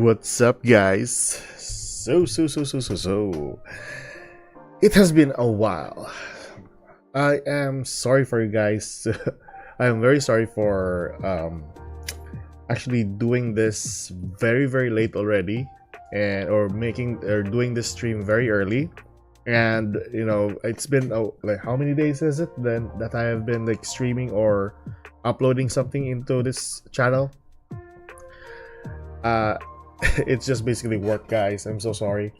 What's up, guys? So. It has been a while. I am sorry for you guys. I am very sorry for actually doing this very late already, and or doing this stream very early. And it's been like, how many days is it then that I have been like streaming or uploading something into this channel? It's just basically work, guys. I'm so sorry,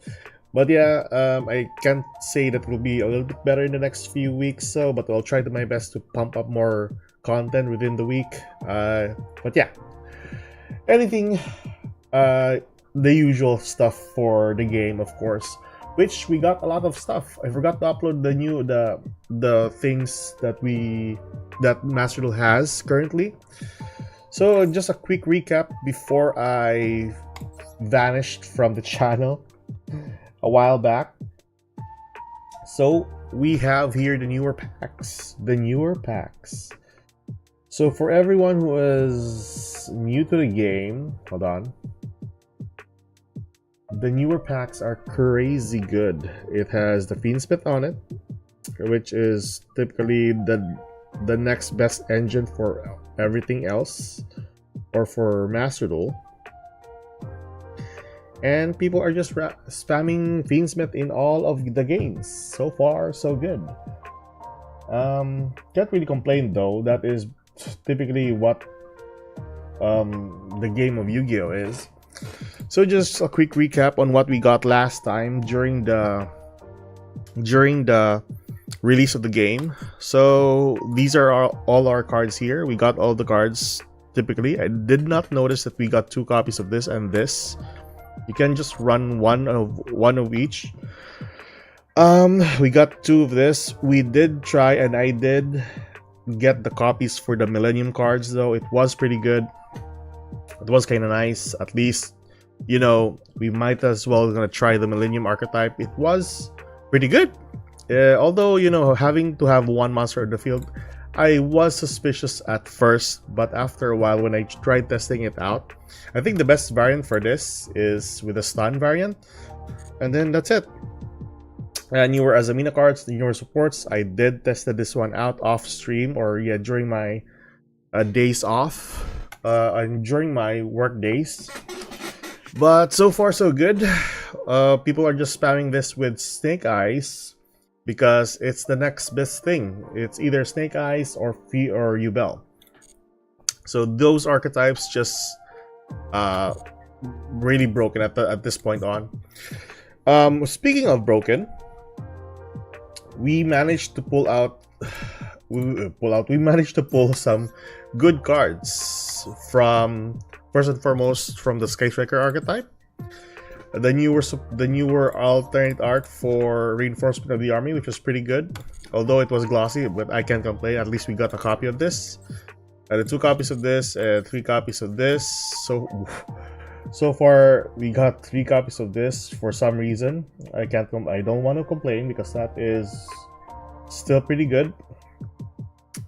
but yeah, I can't say that will be a little bit better in the next few weeks, but I'll try to my best to pump up more content within the week. But yeah, anything, the usual stuff for the game, of course, which we got a lot of stuff. I forgot to upload the things that Master Duel has currently. So just a quick recap before I vanished from the channel a while back. So we have here the newer packs. So for everyone who is new to the game, hold on. The newer packs are crazy good. It has the Fiendsmith on it, which is typically the next best engine for everything else, or for Master Duel. And people are just spamming Fiendsmith in all of the games. So far, so good. Can't really complain though. That is typically what the game of Yu-Gi-Oh is. So just a quick recap on what we got last time during the release of the game. So these are all our cards here. We got all the cards typically. I did not notice that we got 2 copies of this and this. You can just run one of each. We got 2 of this. We did try, and I did get the copies for the Millennium cards though. It was pretty good. It was kind of nice. At least, we might as well gonna try the Millennium archetype. It was pretty good. Although, having to have one monster in the field, I was suspicious at first, but after a while when I tried testing it out, I think the best variant for this is with the stun variant, and then that's it. Newer Azamina cards, the newer supports, I did tested this one out off stream, or yeah, during my days off, and during my work days. But so far so good. People are just spamming this with Snake Eyes, because it's the next best thing. It's either Snake Eyes or Yubel. So those archetypes just really broken at this point on. Speaking of broken, we managed to pull out. We managed to pull some good cards from, first and foremost, from the Sky Striker archetype. The newer alternate art for Reinforcement of the Army, which was pretty good, although it was glossy, but I can't complain. At least we got a copy of this, and 2 copies of this, and 3 copies of this. So far we got 3 copies of this. For some reason, I don't want to complain, because that is still pretty good.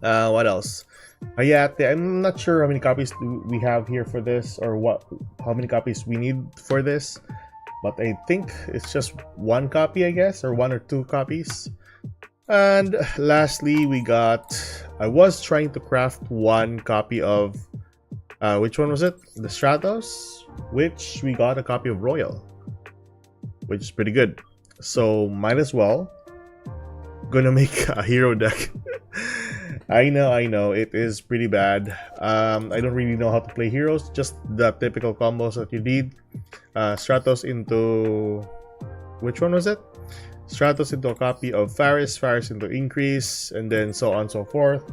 What else? Hayate, I'm not sure how many copies we have here for this, or how many copies we need for this, but I think it's just 1 copy, I guess, or 1 or 2 copies. And lastly, I was trying to craft 1 copy of, which one was it? The Stratos, which we got a copy of Royal, which is pretty good. So might as well gonna make a hero deck. I know, it is pretty bad. I don't really know how to play heroes, just the typical combos that you need. Stratos into, which one was it? Stratos into a copy of Faris into Increase, and then so on and so forth.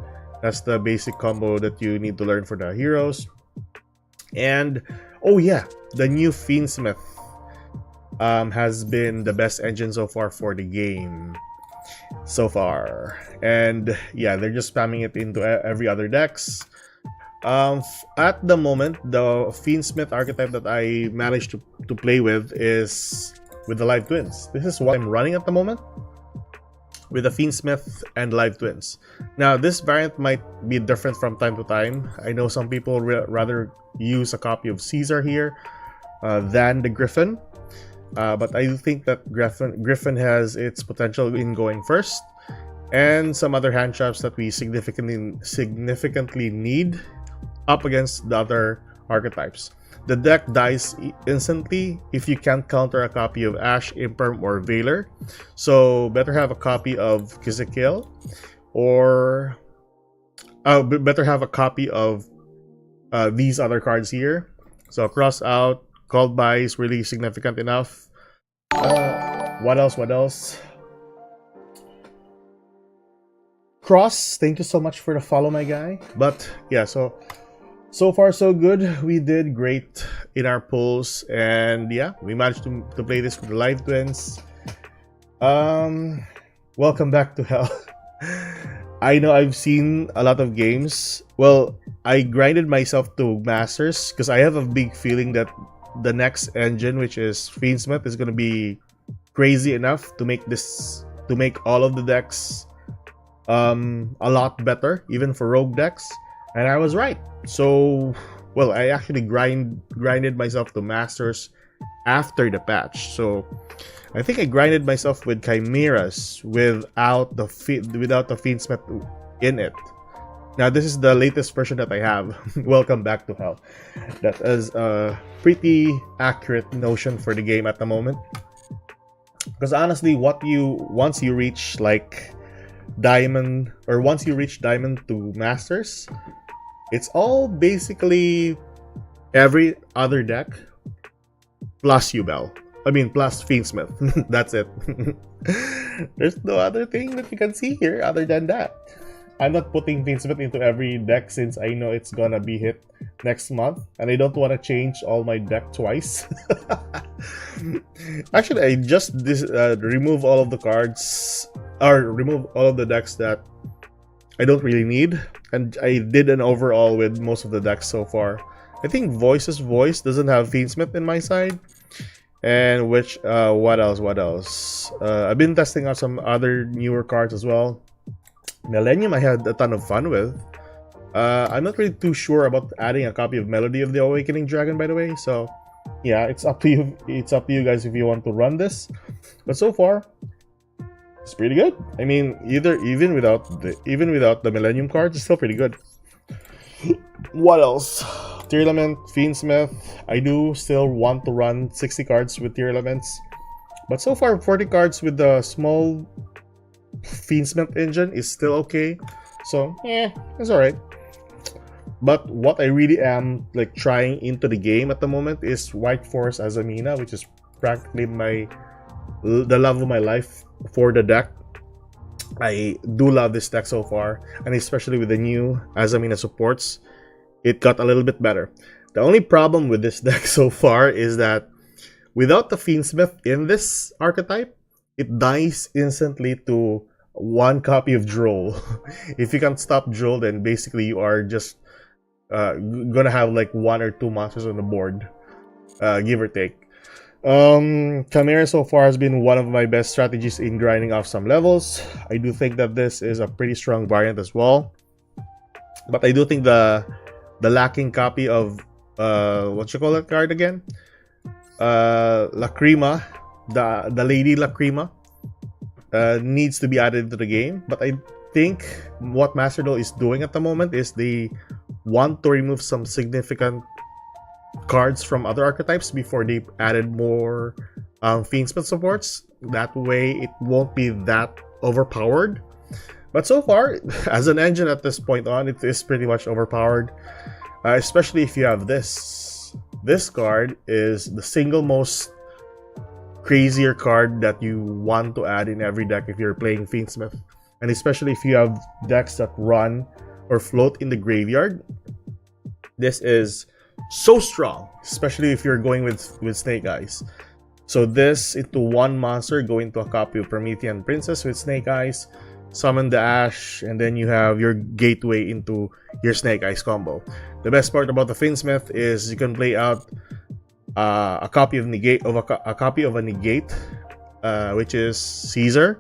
That's the basic combo that you need to learn for the heroes. And oh yeah, the new Fiendsmith has been the best engine so far for the game. So far, and yeah, they're just spamming it into every other decks. At the moment, the Fiendsmith archetype that I managed to play with is with the Live Twins. This is what I'm running at the moment, with the Fiendsmith and Live Twins. Now, this variant might be different from time to time. I know some people rather use a copy of Caesar here, than the Griffin. But I do think that Griffin has its potential in going first, and some other hand traps that we significantly need up against the other archetypes. The deck dies instantly if you can't counter a copy of Ash, Imperm, or Veiler. So better have a copy of Kizikil, or better have a copy of these other cards here. So Cross Out, Called By is really significant enough. What else? What else? Cross, thank you so much for the follow, my guy. But yeah, so far so good. We did great in our pulls, and yeah, we managed to play this with the live twins. Welcome back to hell. I know I've seen a lot of games. Well, I grinded myself to Masters because I have a big feeling that the next engine, which is Fiendsmith, is gonna be crazy enough to make all of the decks a lot better, even for rogue decks. And I was right. So, well, I actually grinded myself to Masters after the patch. So, I think I grinded myself with Chimeras without the Fiendsmith in it. Now, this is the latest version that I have. Welcome back to hell. That is a pretty accurate notion for the game at the moment. Because honestly, once you reach like Diamond, or once you reach Diamond to Masters, it's all basically every other deck plus Yubel. I mean, plus Fiendsmith. That's it. There's no other thing that you can see here other than that. I'm not putting Fiendsmith into every deck since I know it's gonna be hit next month, and I don't want to change all my deck twice. Actually, I just remove all of the cards, or remove all of the decks that I don't really need, and I did an overall with most of the decks so far. I think Voice doesn't have Fiendsmith in my side. And what else? I've been testing out some other newer cards as well. Millennium I had a ton of fun with. I'm not really too sure about adding a copy of Melody of the Awakening Dragon, by the way. So yeah, it's up to you. It's up to you guys if you want to run this. But so far, it's pretty good. I mean, even without the Millennium cards, it's still pretty good. What else? Tier Element, Fiendsmith. I do still want to run 60 cards with Tier Elements, but so far 40 cards with the small Fiendsmith engine is still okay. So yeah, it's alright. But what I really am like trying into the game at the moment is White Force Azamina, which is practically the love of my life for the deck. I do love this deck so far, and especially with the new Azamina supports, it got a little bit better. The only problem with this deck so far is that without the Fiendsmith in this archetype, it dies instantly to one copy of Droll. If you can't stop Droll, then basically you are just gonna have like 1 or 2 monsters on the board, give or take. Chimera so far has been one of my best strategies in grinding off some levels. I do think that this is a pretty strong variant as well, but I do think the lacking copy of what you call that card again? Lacrima, the Lady Lacrima, needs to be added to the game. But I think what Master Duel is doing at the moment is they want to remove some significant cards from other archetypes before they added more Fiendsmith supports. That way it won't be that overpowered. But so far, as an engine at this point on, it is pretty much overpowered. Especially if you have this. This card is the single most crazier card that you want to add in every deck if you're playing Fiendsmith. And especially if you have decks that run or float in the graveyard. This is so strong, especially if you're going with Snake Eyes. So this into one monster, go into a copy of Promethean Princess with Snake Eyes, summon the Ash, and then you have your gateway into your Snake Eyes combo. The best part about the Fiendsmith is you can play out a copy of a negate, which is Caesar,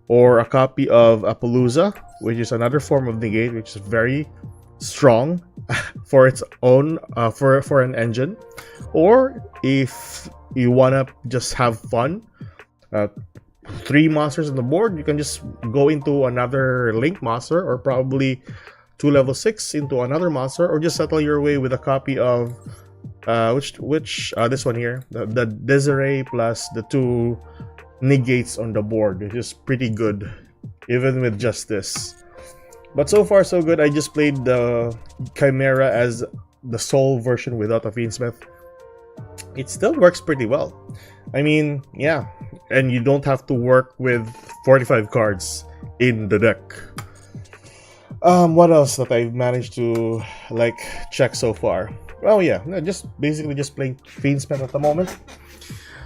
or a copy of Appaloosa, which is another form of negate, which is very strong for its own for an engine, or if you wanna just have fun, uh, three monsters on the board, you can just go into another link monster, or probably two level six into another monster, or just settle your way with a copy of which this one here, the Desiree plus the two negates on the board, which is pretty good, even with just this. But so far so good. I just played the Chimera as the sole version without a Fiendsmith. It still works pretty well. I mean, yeah, and you don't have to work with 45 cards in the deck. What else that I've managed to like check so far? Oh yeah, no, just basically just playing Fiendsmith at the moment.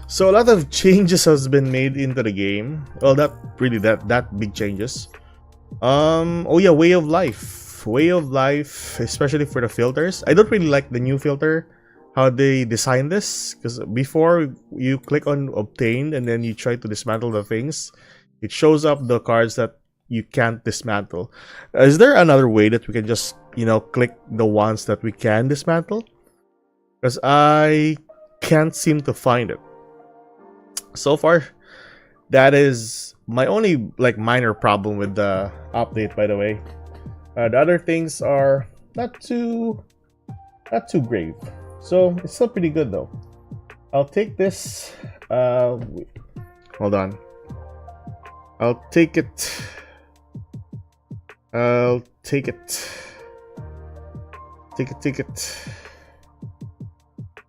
So a lot of changes has been made into the game. Well, not really that big changes. Oh yeah, way of life, especially for the filters. I don't really like the new filter, how they design this, because before you click on obtain and then you try to dismantle the things, it shows up the cards that you can't dismantle. Is there another way that we can just, click the ones that we can dismantle? Because I can't seem to find it so far. That is my only minor problem with the update, by the way. The other things are not too grave, so it's still pretty good though. I'll take this. Hold on. I'll take it. Take it.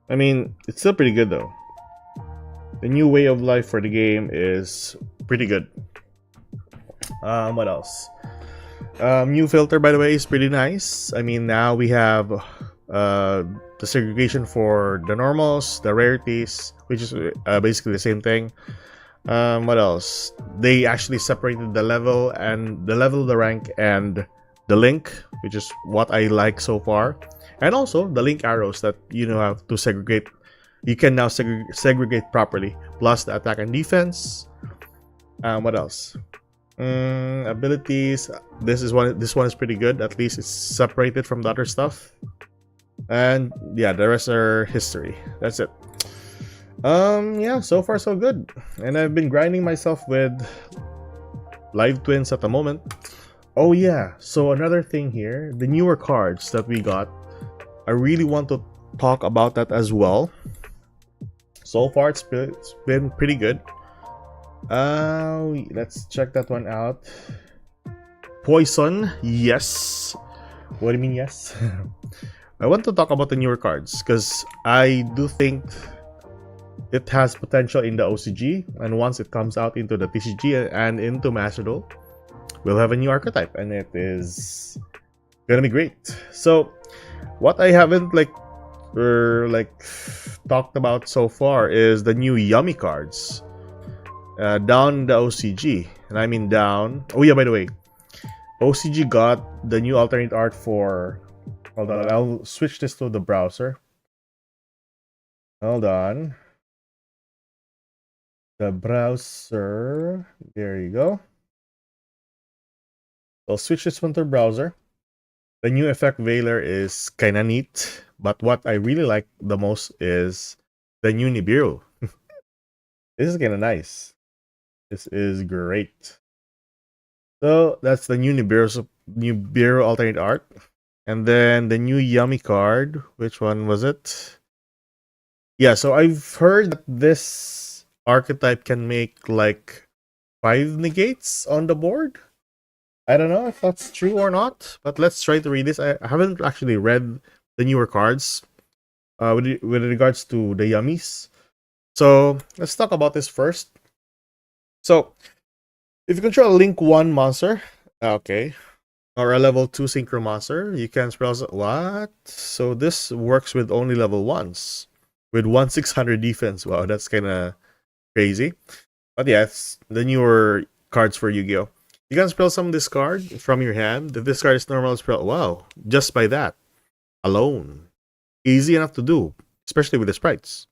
I mean, it's still pretty good though. The new way of life for the game is pretty good. What else? New filter, by the way, is pretty nice. I mean, now we have the segregation for the normals, the rarities, which is basically the same thing. What else? They actually separated the level, the rank, and the link, which is what I like so far. And also the link arrows that have to segregate. You can now segregate properly. Plus the attack and defense. What else? Abilities. This one is pretty good. At least it's separated from the other stuff. And yeah, the rest are history. That's it. Yeah, so far so good. And I've been grinding myself with live twins at the moment. Oh yeah, so another thing here, the newer cards that we got, I really want to talk about that as well. So far it's been pretty good. Let's check that one out. Poison, yes. What do you mean yes? I want to talk about the newer cards because I do think it has potential in the OCG, and once it comes out into the TCG and into Master Duel, we'll have a new archetype, and it is gonna be great. So, what I haven't talked about so far is the new Yummy cards down the OCG, and I mean down. Oh yeah, by the way, OCG got the new alternate art for. Hold on, I'll switch this to the browser. Hold on. The browser. There you go. I'll switch this one to the browser. The new effect Veiler is kinda neat, but what I really like the most is the new Nibiru. This is kinda nice. This is great. So that's the new Nibiru alternate art. And then the new Yummy card. Which one was it? Yeah, so I've heard that this archetype can make 5 negates on the board. I don't know if that's true or not, but let's try to read this. I haven't actually read the newer cards with regards to the Yummies. So let's talk about this first. So if you control a Link 1 monster, okay, or a level 2 Synchro monster, you can spell what? So this works with only level 1s with 1/600 defense. Wow, that's kind of crazy. But yeah, it's the newer cards for Yu-Gi-Oh! You can spell some discard from your hand. If this card is normal spell, wow, just by that alone. Easy enough to do, especially with the sprites.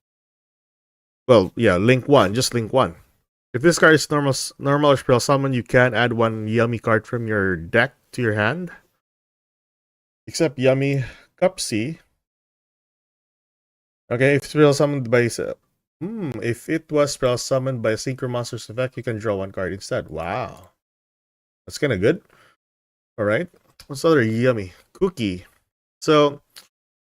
Well, yeah, Link 1, just Link 1. If this card is normal or spell summon, you can add one Yummy card from your deck to your hand. Except Yummy Cup C. Okay, if spell summoned by if it was spell summoned by a Synchro Monster's effect, you can draw one card instead. Wow. That's kinda good. Alright. What's other yummy? Cookie. So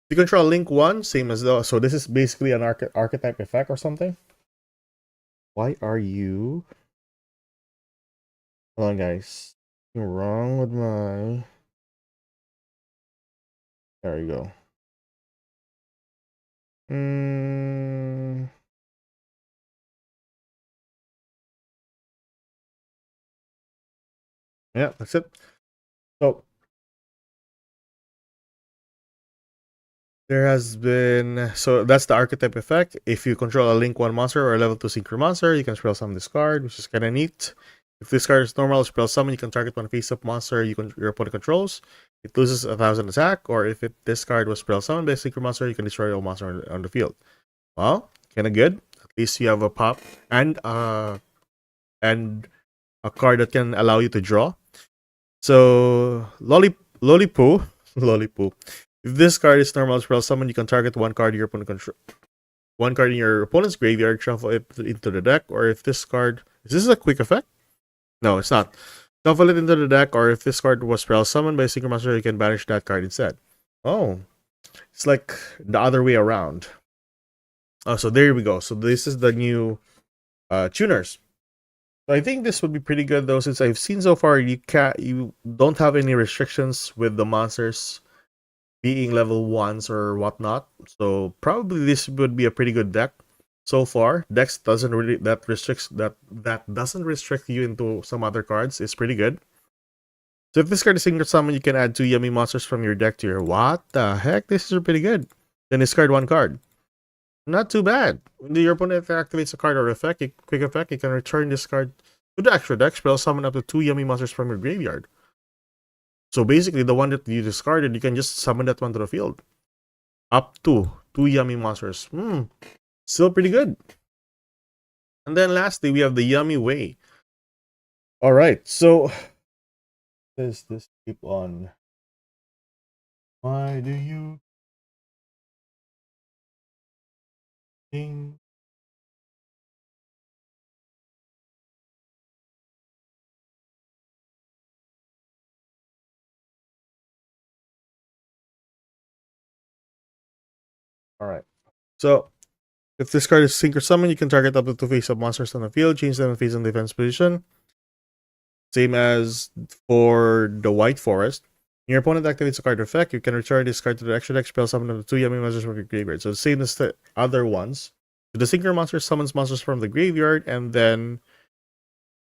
you control link one, same as though. So this is basically an archetype effect or something. Why are you? Hold on, guys. Something wrong with my. There you go. Yeah, that's it. So there has been, so that's the archetype effect. If you control a link 1 monster or a level 2 synchro monster, you can spell summon this card, which is kind of neat. If this card is normal, spell summon, you can target one face-up monster your opponent controls. It loses 1,000 attack, or if this card was spell summoned by a synchro monster, you can destroy all monster on the field. Well, kind of good. At least you have a pop and a card that can allow you to draw. So Lollipo. If this card is normal spell summon, you can target one card your opponent control, one card in your opponent's graveyard, shuffle it into the deck, or if this card is this a quick effect? No, it's not. Shuffle it into the deck, or if this card was spell summoned by a Synchro Master, you can banish that card instead. Oh, it's like the other way around. Oh, so there we go. So this is the new tuners. So I think this would be pretty good though, since I've seen so far you don't have any restrictions with the monsters being level 1s or whatnot. So probably this would be a pretty good deck so far. Dex doesn't really that doesn't restrict you into some other cards. It's pretty good. So if this card is Synchro Summon, you can add 2 yummy monsters from your deck to your. What the heck? This is pretty good. Then discard 1 card. Not too bad. When your opponent activates a card or effect, quick effect, you can return this card to the extra deck, spell summon up to 2 yummy monsters from your graveyard. So basically, the one that you discarded, you can just summon that one to the field. Up to 2 yummy monsters. Still pretty good. And then lastly, we have the Yummy Way. Alright, so does this keep on? Why do you think? Alright. So if this card is Synchro Summon, you can target up to 2 face-up monsters on the field, change them in face and defense position. Same as for the White Forest. When your opponent activates a card effect, you can return this card to the extra deck, spell summon up to 2 yummy monsters from your graveyard. So the same as the other ones. So the Synchro monster summons monsters from the graveyard, and then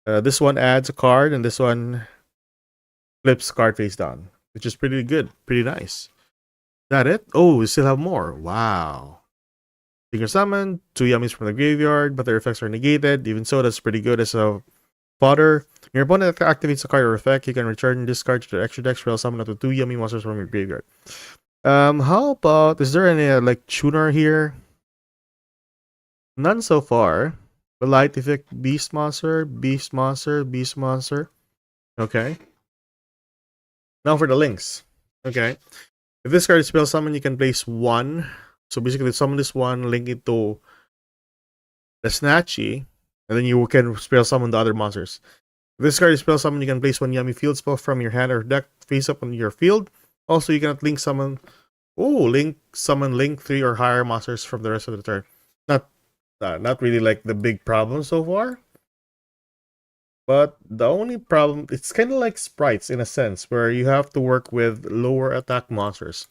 this one adds a card, and this one flips card face down, which is pretty good, pretty nice. Is that it? Oh, we still have more. Wow. Synchro summon, 2 yummies from the graveyard, but their effects are negated. Even so, that's pretty good as a fodder. Your opponent activates a card or effect, you can return this card to the extra deck, spell summon up to 2 yummy monsters from your graveyard. How about, is there any like tuner here? None so far. The light effect, beast monster, beast monster, beast monster. Okay. Now for the links. Okay. If this card is spell summon, you can place 1. So basically summon this one, link it to the Snatchy, and then you can spell summon the other monsters. If this card is spell summon, you can place 1 yummy field spell from your hand or deck face up on your field. Also, you cannot link summon. Oh, summon link 3 or higher monsters from the rest of the turn. Not really like the big problem so far. But the only problem, it's kind of like sprites in a sense, where you have to work with lower attack monsters.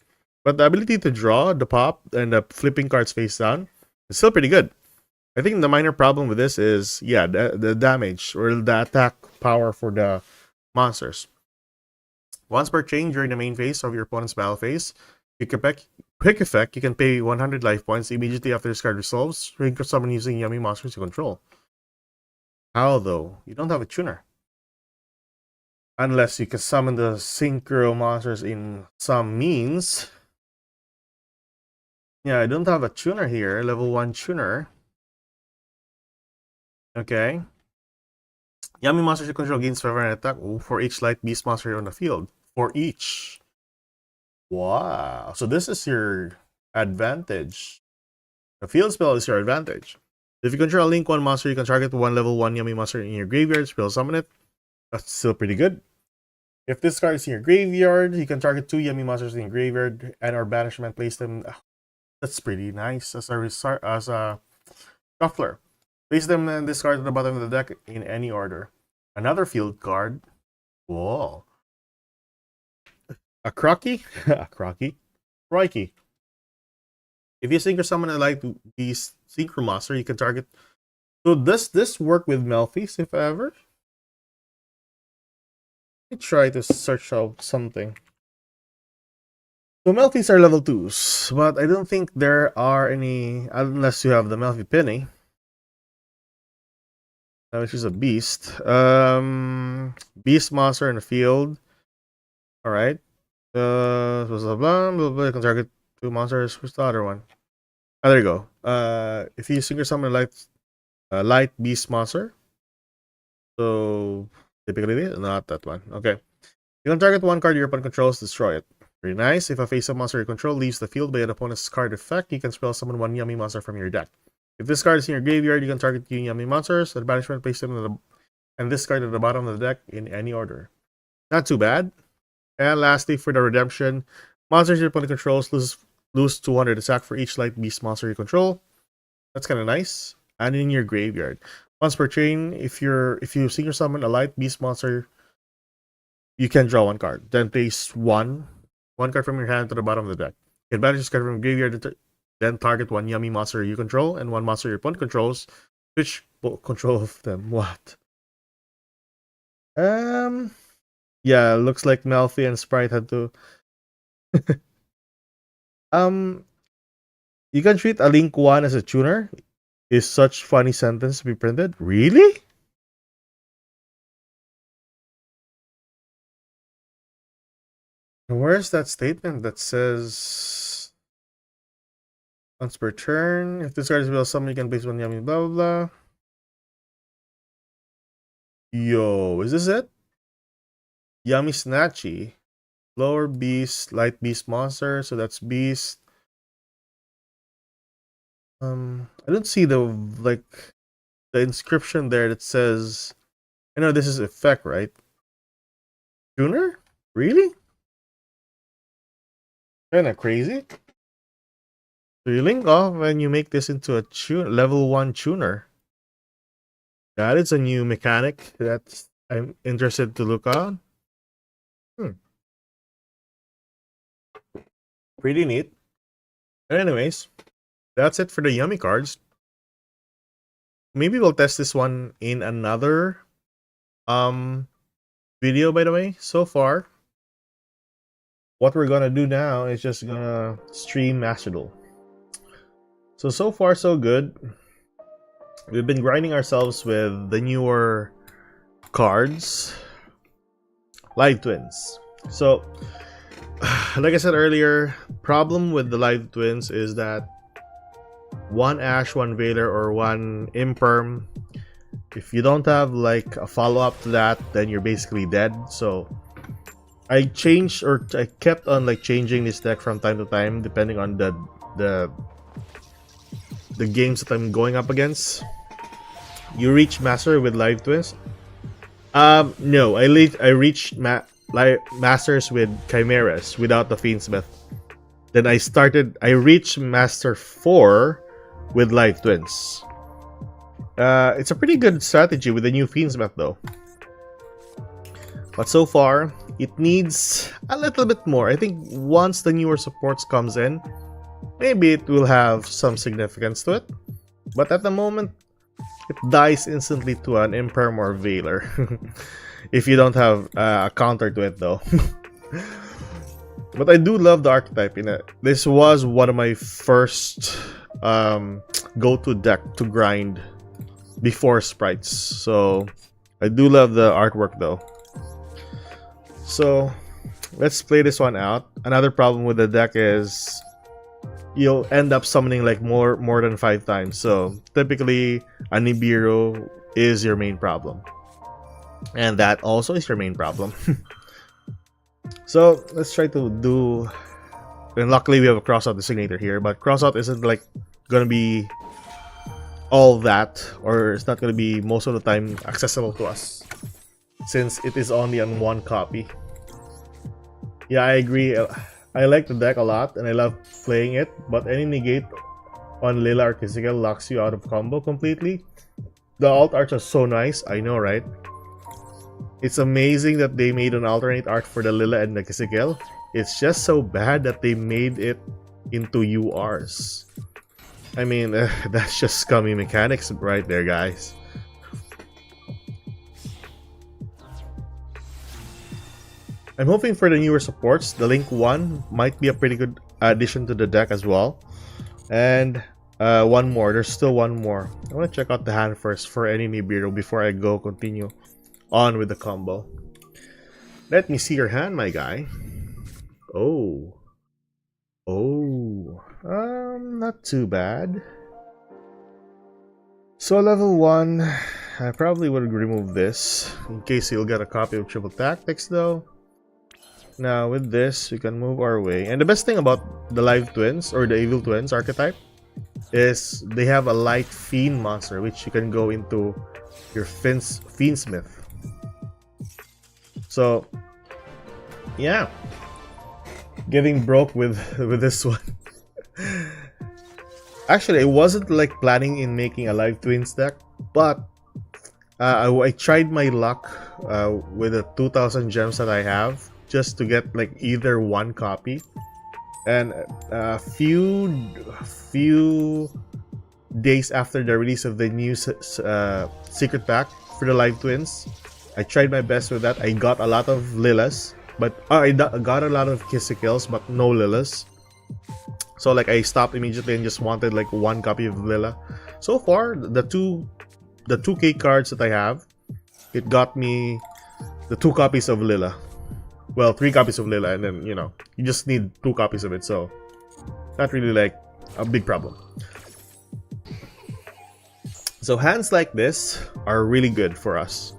But the ability to draw, the pop, and the flipping cards face down is still pretty good. I think the minor problem with this is, yeah, the damage or the attack power for the monsters. Once per chain during the main phase of your opponent's battle phase, quick effect, you can pay 100 life points immediately after this card resolves, Synchro Summon using yummy monsters you control. How though? You don't have a tuner. Unless you can summon the Synchro monsters in some means. Yeah, I don't have a tuner here, level 1 tuner. Okay. Yummy monsters you control gains 500 attack for each light beast monster on the field. For each. Wow. So this is your advantage. The field spell is your advantage. If you control a Link 1 monster, you can target one level 1 Yummy monster in your graveyard, spell summon it. That's still pretty good. If this card is in your graveyard, you can target 2 Yummy monsters in your graveyard and or banishment, place them. That's pretty nice as a shuffler. Place them and discard at the bottom of the deck in any order. Another field card. Whoa. A Crocky? A Crocky? Crikey. If you sync or summon a light beast synchro monster, you can target. So does this work with Melfi's if ever? Let me try to search out something. So Melfi's are level 2s, but I don't think there are any unless you have the Melfi Penny. Which is a beast. Beast monster in the field. Alright. Blah, blah, blah, blah. You can target 2 monsters. Who's the other one? Oh, there you go. If you sync or summon a light beast monster. So typically not that one. Okay. You can target 1 card your opponent controls, destroy it. Very nice. If a face-up monster you control leaves the field by an opponent's card effect, you can spell summon 1 Yummy monster from your deck. If this card is in your graveyard, you can target 2 Yummy monsters. At banishment, place them and this card at the bottom of the deck in any order. Not too bad. And lastly, for the redemption, monsters your opponent controls lose 200 attack for each light beast monster you control. That's kind of nice. And in your graveyard, once per chain, if you sync or summon a light beast monster, you can draw 1 card. Then place one card from your hand to the bottom of the deck. You can banish this card from graveyard. Then target 1 Yummy monster you control and 1 monster your opponent controls. Switch control of them. What? Yeah, looks like Melfi and Sprite had to. You can treat a Link 1 as a tuner. Is such funny sentence to be printed? Really? Where's that statement that says once per turn, if this card is well summoned, you can place 1 Yummy, blah blah blah. Yo, is this it? Yummy Snatchy. Lower beast, light beast monster, so that's beast. I don't see the inscription there that says, I know this is effect, right? Tuner? Really? Kinda crazy. So you link off and you make this into a level 1 tuner. That is a new mechanic that I'm interested to look on. Pretty neat. Anyways, that's it for the Yummy cards. Maybe we'll test this one in another video, by the way. So far, what we're gonna do now is just gonna stream Master Duel. So far so good. We've been grinding ourselves with the newer cards. Live Twins. So like I said earlier, problem with the Live Twins is that 1 Ash, 1 Veiler, or 1 Imperm. If you don't have like a follow-up to that, then you're basically dead. So I kept on like changing this deck from time to time depending on the games that I'm going up against. You reach Master with Live Twins? No, I reached Masters with Chimeras without the Fiendsmith. Then I reached Master 4 with Live Twins. It's a pretty good strategy with the new Fiendsmith though. But so far, it needs a little bit more. I think once the newer supports comes in, maybe it will have some significance to it. But at the moment, it dies instantly to an Imperm or Veiler. If you don't have a counter to it though. But I do love the archetype in it. This was one of my first go-to deck to grind before Sprites. So I do love the artwork though. So let's play this one out. Another problem with the deck is you'll end up summoning like more than 5 times. So typically a Nibiru is your main problem. And that also is your main problem. So let's try to do And luckily we have a crossout designator here, but crossout isn't like gonna be all that, or it's not gonna be most of the time accessible to us, since it is only on one copy. Yeah, I agree. I like the deck a lot and I love playing it, but any negate on Lila or Kizikal locks you out of combo completely. The alt arts are so nice, I know, right? It's amazing that they made an alternate art for the Lila and the Kizikal. It's just so bad that they made it into URs. I mean, that's just scummy mechanics right there, guys. I'm hoping for the newer supports. The Link 1 might be a pretty good addition to the deck as well. And one more. There's still one more. I want to check out the hand first for any Nibiru before I go continue on with the combo. Let me see your hand, my guy. Oh. Not too bad. So level 1, I probably would remove this in case you'll get a copy of Triple Tactics though. Now with this, we can move our way. And the best thing about the Live Twins or the Evil Twins archetype is they have a light Fiend monster which you can go into your Fiendsmith. So yeah, getting broke with this one. Actually, I wasn't like planning in making a Live Twins deck, but I tried my luck with the 2,000 gems that I have just to get like either one copy. And a few days after the release of the new secret pack for the Live Twins, I tried my best with that. I got a lot of Lilas, but I got a lot of Kizikals, but no Lilas. So like I stopped immediately and just wanted like one copy of Lila. So far, the 2K cards that I have, it got me the 2 copies of Lila. Well, 3 copies of Lila, and then, you know, you just need 2 copies of it, so not really like a big problem. So hands like this are really good for us.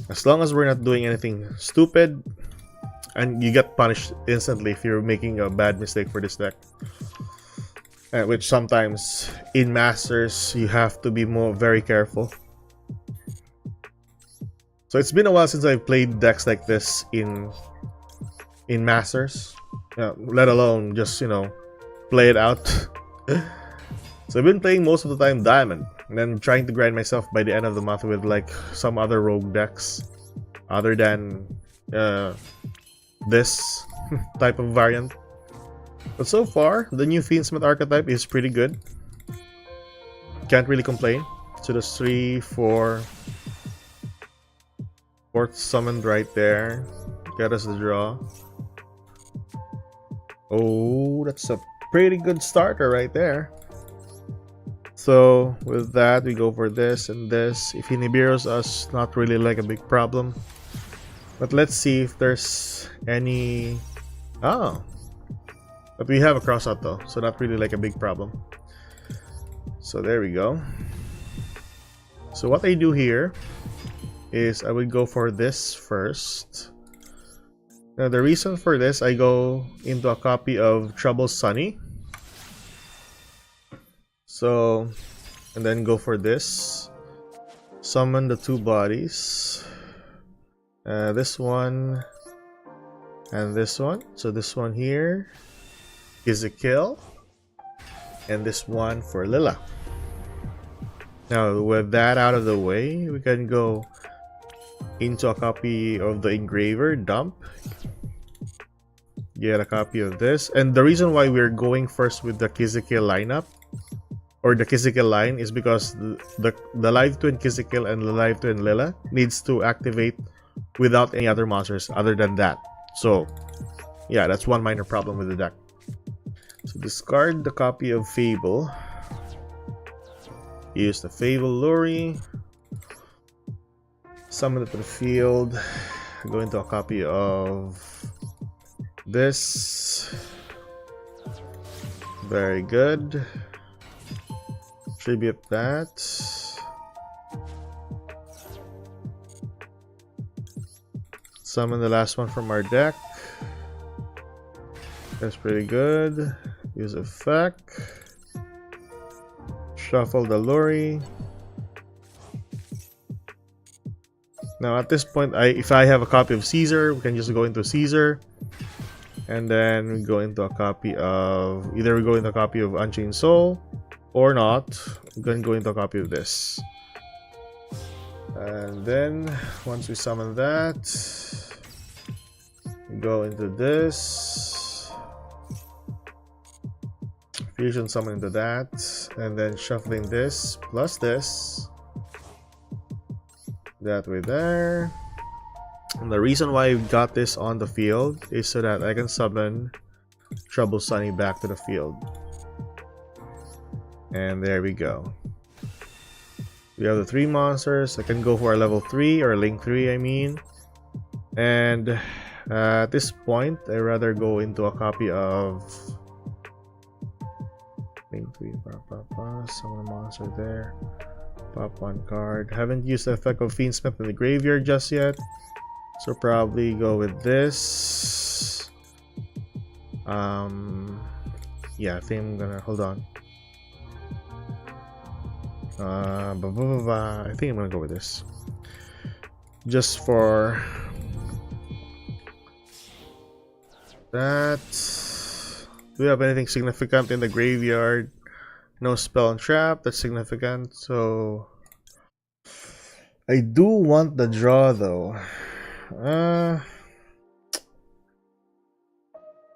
As long as we're not doing anything stupid, and you get punished instantly if you're making a bad mistake for this deck. Which sometimes in Masters, you have to be very careful. So it's been a while since I've played decks like this in Masters. Let alone just, you know, play it out. So I've been playing most of the time Diamond. And then trying to grind myself by the end of the month with like some other rogue decks. Other than this type of variant. But so far, the new Fiendsmith archetype is pretty good. Can't really complain. So there's 3, 4, 4th summoned right there. Get us the draw. Oh, that's a pretty good starter right there. So with that, we go for this and this. If he Nibiru's us, not really like a big problem. But let's see if there's any... Oh. But we have a crossout though, so not really like a big problem. So there we go. So what I do here is I would go for this first. Now the reason for this, I go into a copy of Trouble Sunny. So, and then go for this. Summon the 2 bodies. This one and this one. So this one here is a kill, and this one for Lila. Now with that out of the way, we can go into a copy of the Engraver, dump, get a copy of this. And the reason why we're going first with the Kizikal lineup, or the Kizikal line, is because the Live Twin Kizikal and the Live Twin Lila needs to activate without any other monsters other than that. So yeah, that's one minor problem with the deck. So discard the copy of Fable. Use the Fable Luri. Summon it to the field. Go into a copy of this. Very good. Tribute that. Summon the last one from our deck. That's pretty good. Use effect. Shuffle the Lori. Now at this point, if I have a copy of Caesar, we can just go into Caesar. And then we go into a copy of... Either we go into a copy of Unchained Soul, or not. We can go into a copy of this. And then, once we summon that, we go into this. Fusion summon into that. And then shuffling this, plus this. That way there. And the reason why I got this on the field is so that I can summon Trouble Sunny back to the field. And there we go. We have the 3 monsters. I can go for a level 3 or a link 3, I mean. And at this point, I rather go into a copy of link 3. Summon a monster there. Pop 1 card. Haven't used the effect of Fiendsmith in the graveyard just yet. So probably go with this. Yeah, I think I'm gonna hold on. I think I'm gonna go with this. Just for that. Do we have anything significant in the graveyard? No spell and trap, that's significant. So I do want the draw though.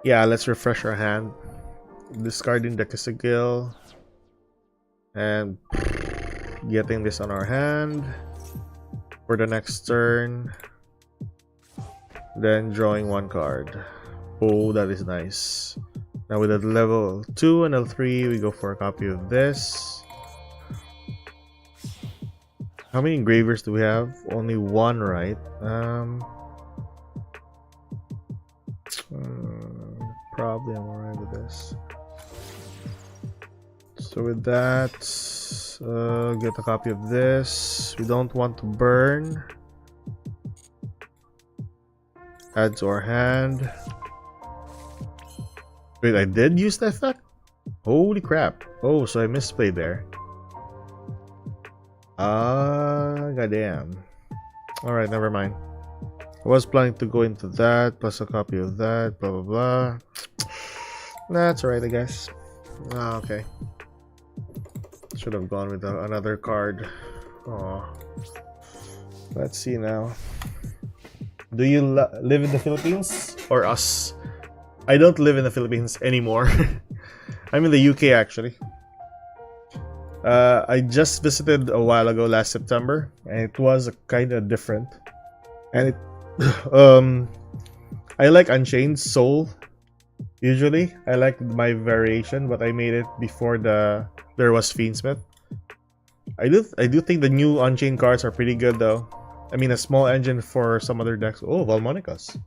Yeah, let's refresh our hand. Discarding the Kisigil and getting this on our hand for the next turn. Then drawing 1 card. Oh, that is nice. Now with a level 2 and level 3, we go for a copy of this. How many engravers do we have? Only 1, right? Probably I'm alright with this. So with that, get a copy of this. We don't want to burn. Add to our hand. Wait, I did use the effect? Holy crap. Oh, so I misplayed there. Goddamn. Alright, never mind. I was planning to go into that, plus a copy of that, blah blah blah. That's alright, I guess. Okay. Should have gone with another card. Oh. Let's see now. Do you live in the Philippines? Or us? I don't live in the Philippines anymore. I'm in the UK actually. I just visited a while ago last September, and it was kind of different. And it, I like Unchained Soul. Usually, I like my variation, but I made it before there was Fiendsmith. I do think the new Unchained cards are pretty good though. I mean, a small engine for some other decks. Oh, Valmonicas.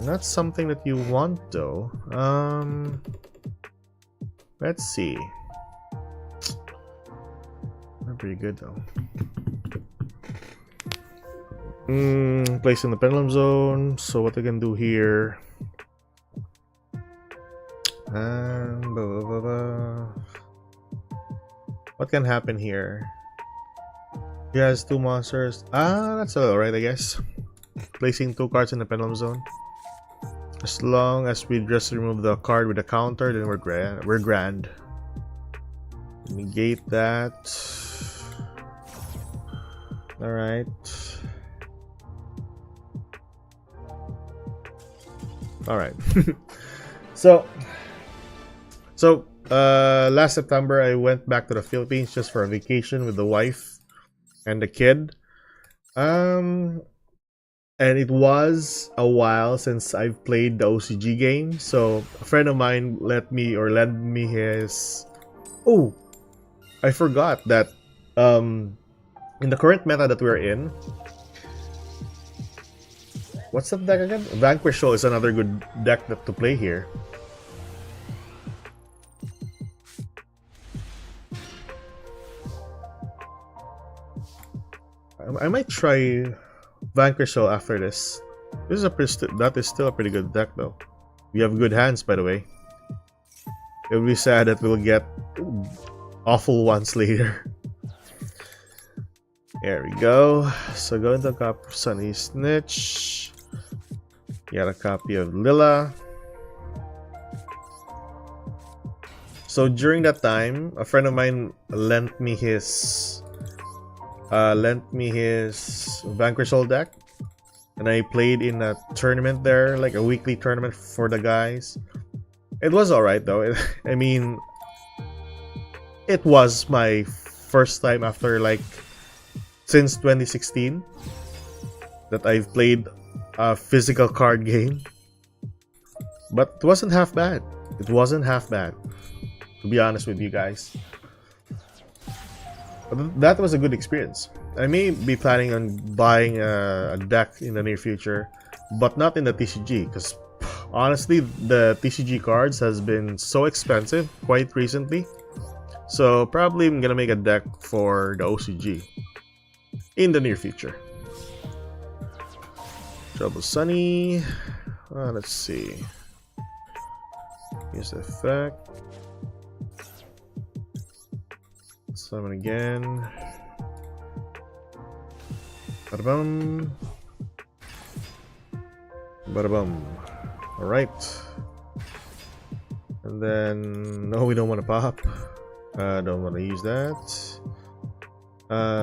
Not something that you want though. Let's see. They're pretty good though. Place in the Pendulum Zone. So what I can do here. And what can happen here? He has 2 monsters. That's alright, I guess. Placing 2 cards in the Pendulum Zone. As long as we just remove the card with the counter, then we're grand. Negate that. Alright. Alright. So last September I went back to the Philippines just for a vacation with the wife and the kid. And it was a while since I've played the OCG game, so a friend of mine lent me his... Oh! I forgot that in the current meta that we're in... What's that deck again? Vanquish Soul is another good deck to play here. I might try Vanquish Soul after this. That is still a pretty good deck though. We have good hands, by the way. It would be sad that we'll get awful ones later. There we go. So go into a copy of Sunny Snitch. Get a copy of Lila. So during that time, a friend of mine lent me his Vanquish Soul deck, and I played in a tournament there, like a weekly tournament for the guys. It was alright though. I mean, it was my first time after like since 2016 that I've played a physical card game, but it wasn't half bad. It wasn't half bad, to be honest with you guys. But that was a good experience. I may be planning on buying a deck in the near future, but not in the TCG, because honestly, the TCG cards has been so expensive quite recently. So probably I'm gonna make a deck for the OCG in the near future. Trouble Sunny. Let's see. Use the effect. Summon again. Bada bum. Bada bum. Alright. And then, no, we don't want to pop. Don't want to use that.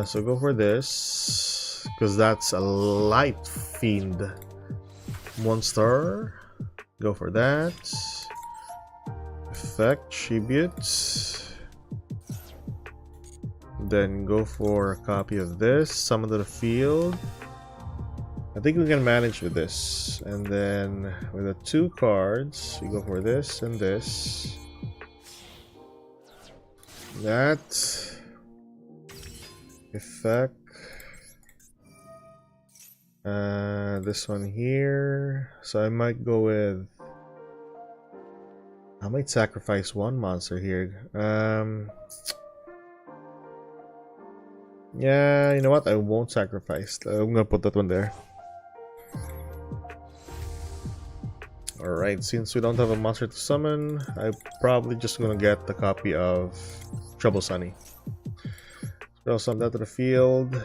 So go for this, because that's a Light Fiend monster. Go for that. Effect, Tribute. Then go for a copy of this, summon to the field. I think we can manage with this. And then with the 2 cards, we go for this and this. That. Effect. This one here. So I might go with... I might sacrifice 1 monster here. Yeah, you know what? I won't sacrifice. I'm gonna put that one there. Alright, since we don't have a monster to summon, I'm probably just gonna get the copy of Trouble Sunny. So summon that to the field.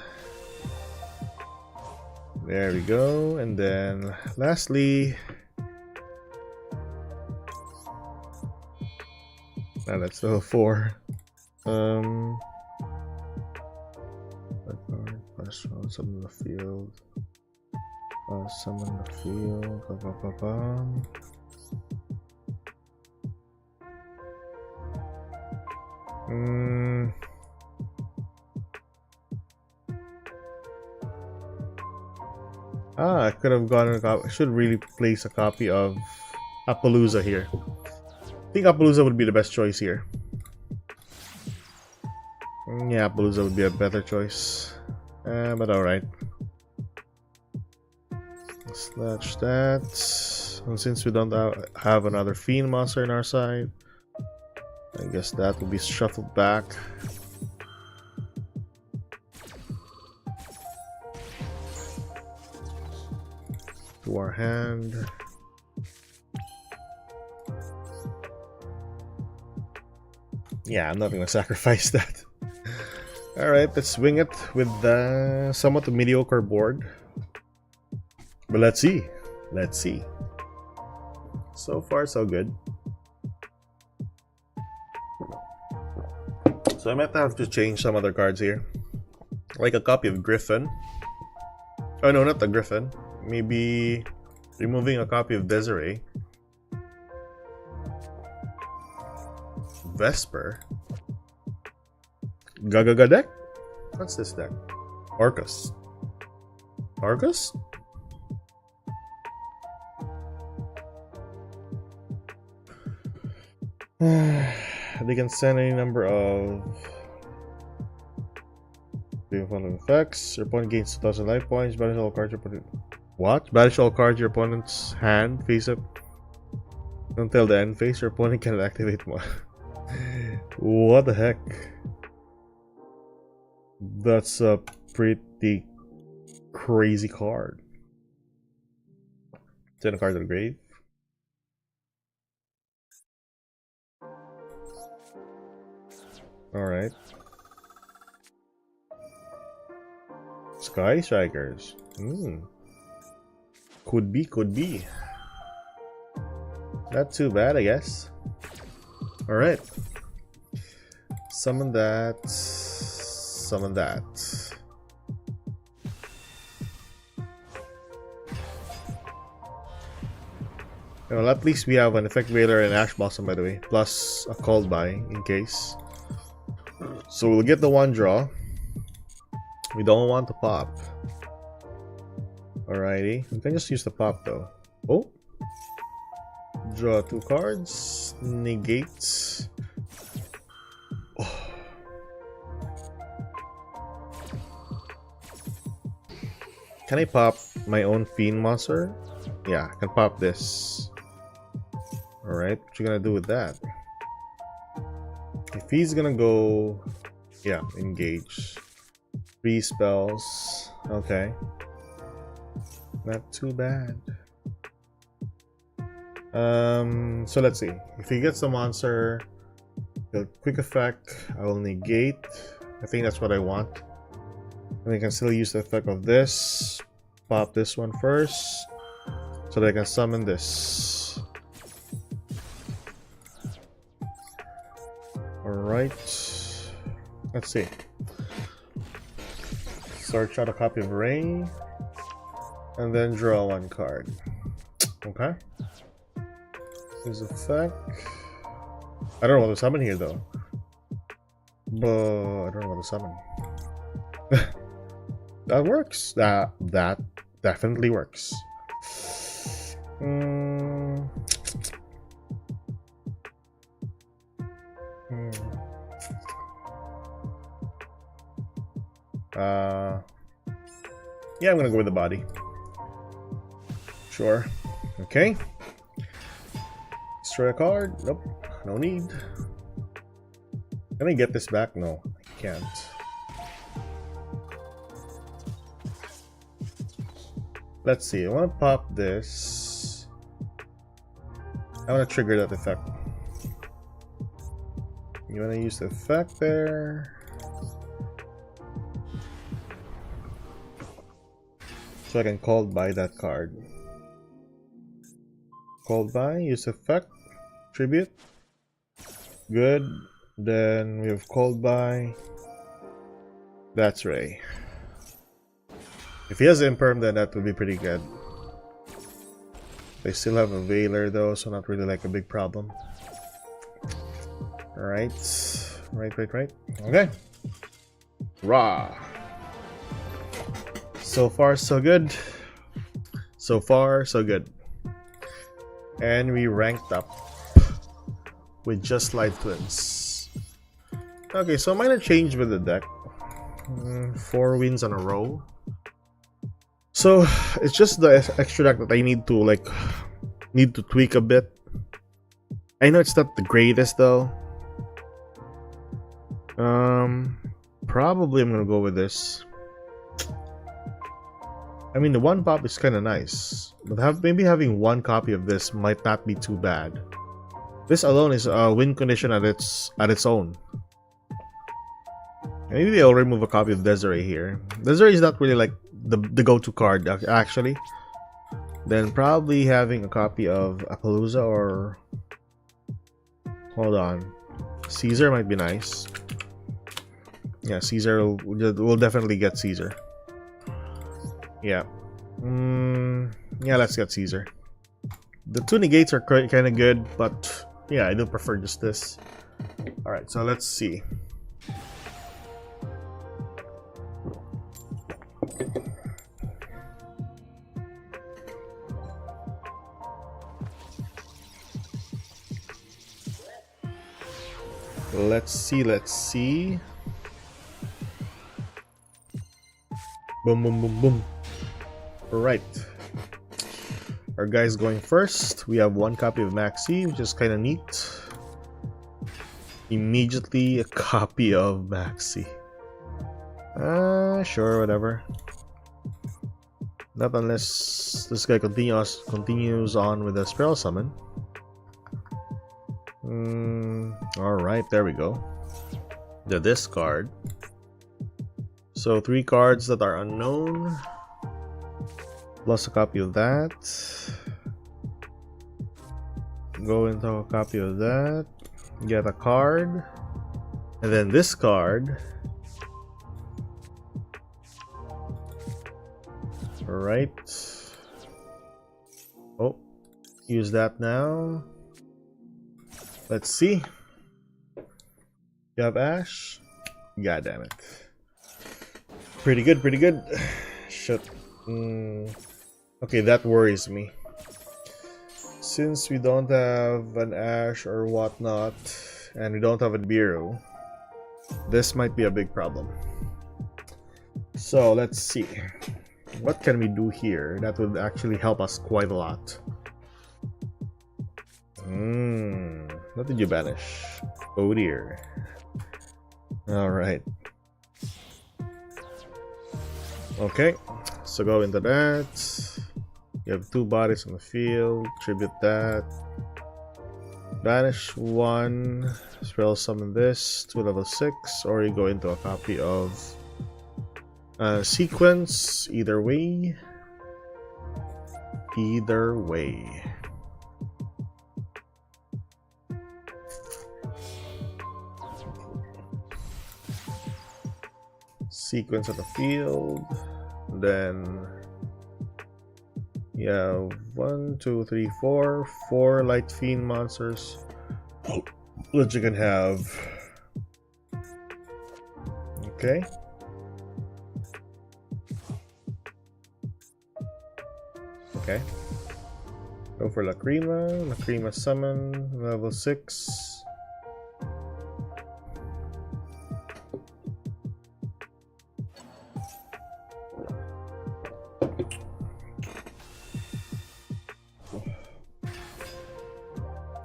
There we go. And then lastly, that's still 4. Summon the field. Summon the field. I could have gotten a copy. I should really place a copy of Appaloosa here. I think Appaloosa would be the best choice here. Yeah, Appaloosa would be a better choice. But alright. Slash that. And since we don't have another Fiend monster in our side, I guess that will be shuffled back. To our hand. Yeah, I'm not gonna sacrifice that. Alright, let's swing it with the somewhat mediocre board. But let's see. Let's see. So far, so good. So I might have to change some other cards here. Like a copy of Griffin. Oh no, not the Griffin. Maybe removing a copy of Desiree. Vesper. Gaga deck? What's this deck? Orcus. Orcus? They can send any number of effects. Your opponent gains 2,000 life points. Banish all cards your opponent. What? Banish all cards your opponent's hand face up until the end phase. Your opponent cannot activate more. What the heck? That's a pretty crazy card. Send a card to the grave. Alright. Sky Strikers. Could be, could be. Not too bad, I guess. Alright. Summon that. Summon that. Well, at least we have an Effect Veiler and Ash Blossom, by the way, plus a Called By in case. So we'll get the one draw. We don't want to pop. Alrighty, we can just use the pop though. Oh, draw 2 cards, negate. Oh. Can I pop my own Fiend monster? Yeah, I can pop this. Alright, what you gonna do with that? If he's gonna go... yeah, engage. 3 spells. Okay. Not too bad. So let's see. If he gets the monster, the quick effect, I will negate. I think that's what I want. And I can still use the effect of this. Pop this one first. So that I can summon this. Alright. Let's see. Search out a copy of Ray. And then draw 1 card. Okay. His effect. I don't know what to summon here though. But I don't know what to summon. That works. That definitely works. Yeah, I'm gonna go with the body. Sure. Okay. Destroy a card. Nope. No need. Can I get this back? No, I can't. Let's see. I want to pop this. I want to trigger that effect. You want to use the effect there. So I can call by that card. Called by, use effect, tribute. Good. Then we have called by. That's Ray. If he has Imperm, then that would be pretty good. They still have a Veiler though, so not really like a big problem. Alright. Right. Okay. Rah. So far, so good. So far, so good. And we ranked up with just Live Twins. Okay, so minor change with the deck. 4 wins in a row. So it's just the extra deck that I need to tweak a bit. I know it's not the greatest though. Probably I'm gonna go with this. I mean, the 1 pop is kind of nice, but maybe having 1 copy of this might not be too bad. This alone is a win condition at its own. Maybe I'll remove a copy of Desiree here. Desiree is not really like the go-to card actually. Then probably having a copy of Appaloosa or hold on, Caesar might be nice. Yeah, Caesar will definitely get Caesar. Yeah. Yeah, let's get Caesar. The 2 negates are kind of good, but yeah, I do prefer just this. Alright, so let's see. Let's see. Boom. Alright. Our guy's going first. We have 1 copy of Maxi, which is kind of neat. Immediately a copy of Maxi. Sure, whatever. Not unless this guy continues on with the Spell Summon. Alright, there we go. the discard. So 3 cards that are unknown, plus a copy of that. Go into a copy of that, get a card, and then this card. Alright. Oh, use that now. Let's see. You have Ash? God damn it. Pretty good, pretty good. Shit. Okay, that worries me. Since we don't have an Ash or whatnot, and we don't have a Bureau, this might be a big problem. So let's see. What can we do here that would actually help us quite a lot? What did you banish? Oh dear. Alright. Okay, so go into that. You have 2 bodies on the field. Tribute that. Banish 1. Spell summon this to level 6, or you go into a copy of Sequence. Either way. Either way. Sequence of the field. Then you have 1, 2, 3, 4. 4 Light Fiend monsters that you can have. Okay. Okay. Go for Lacrima. Lacrima summon, level 6.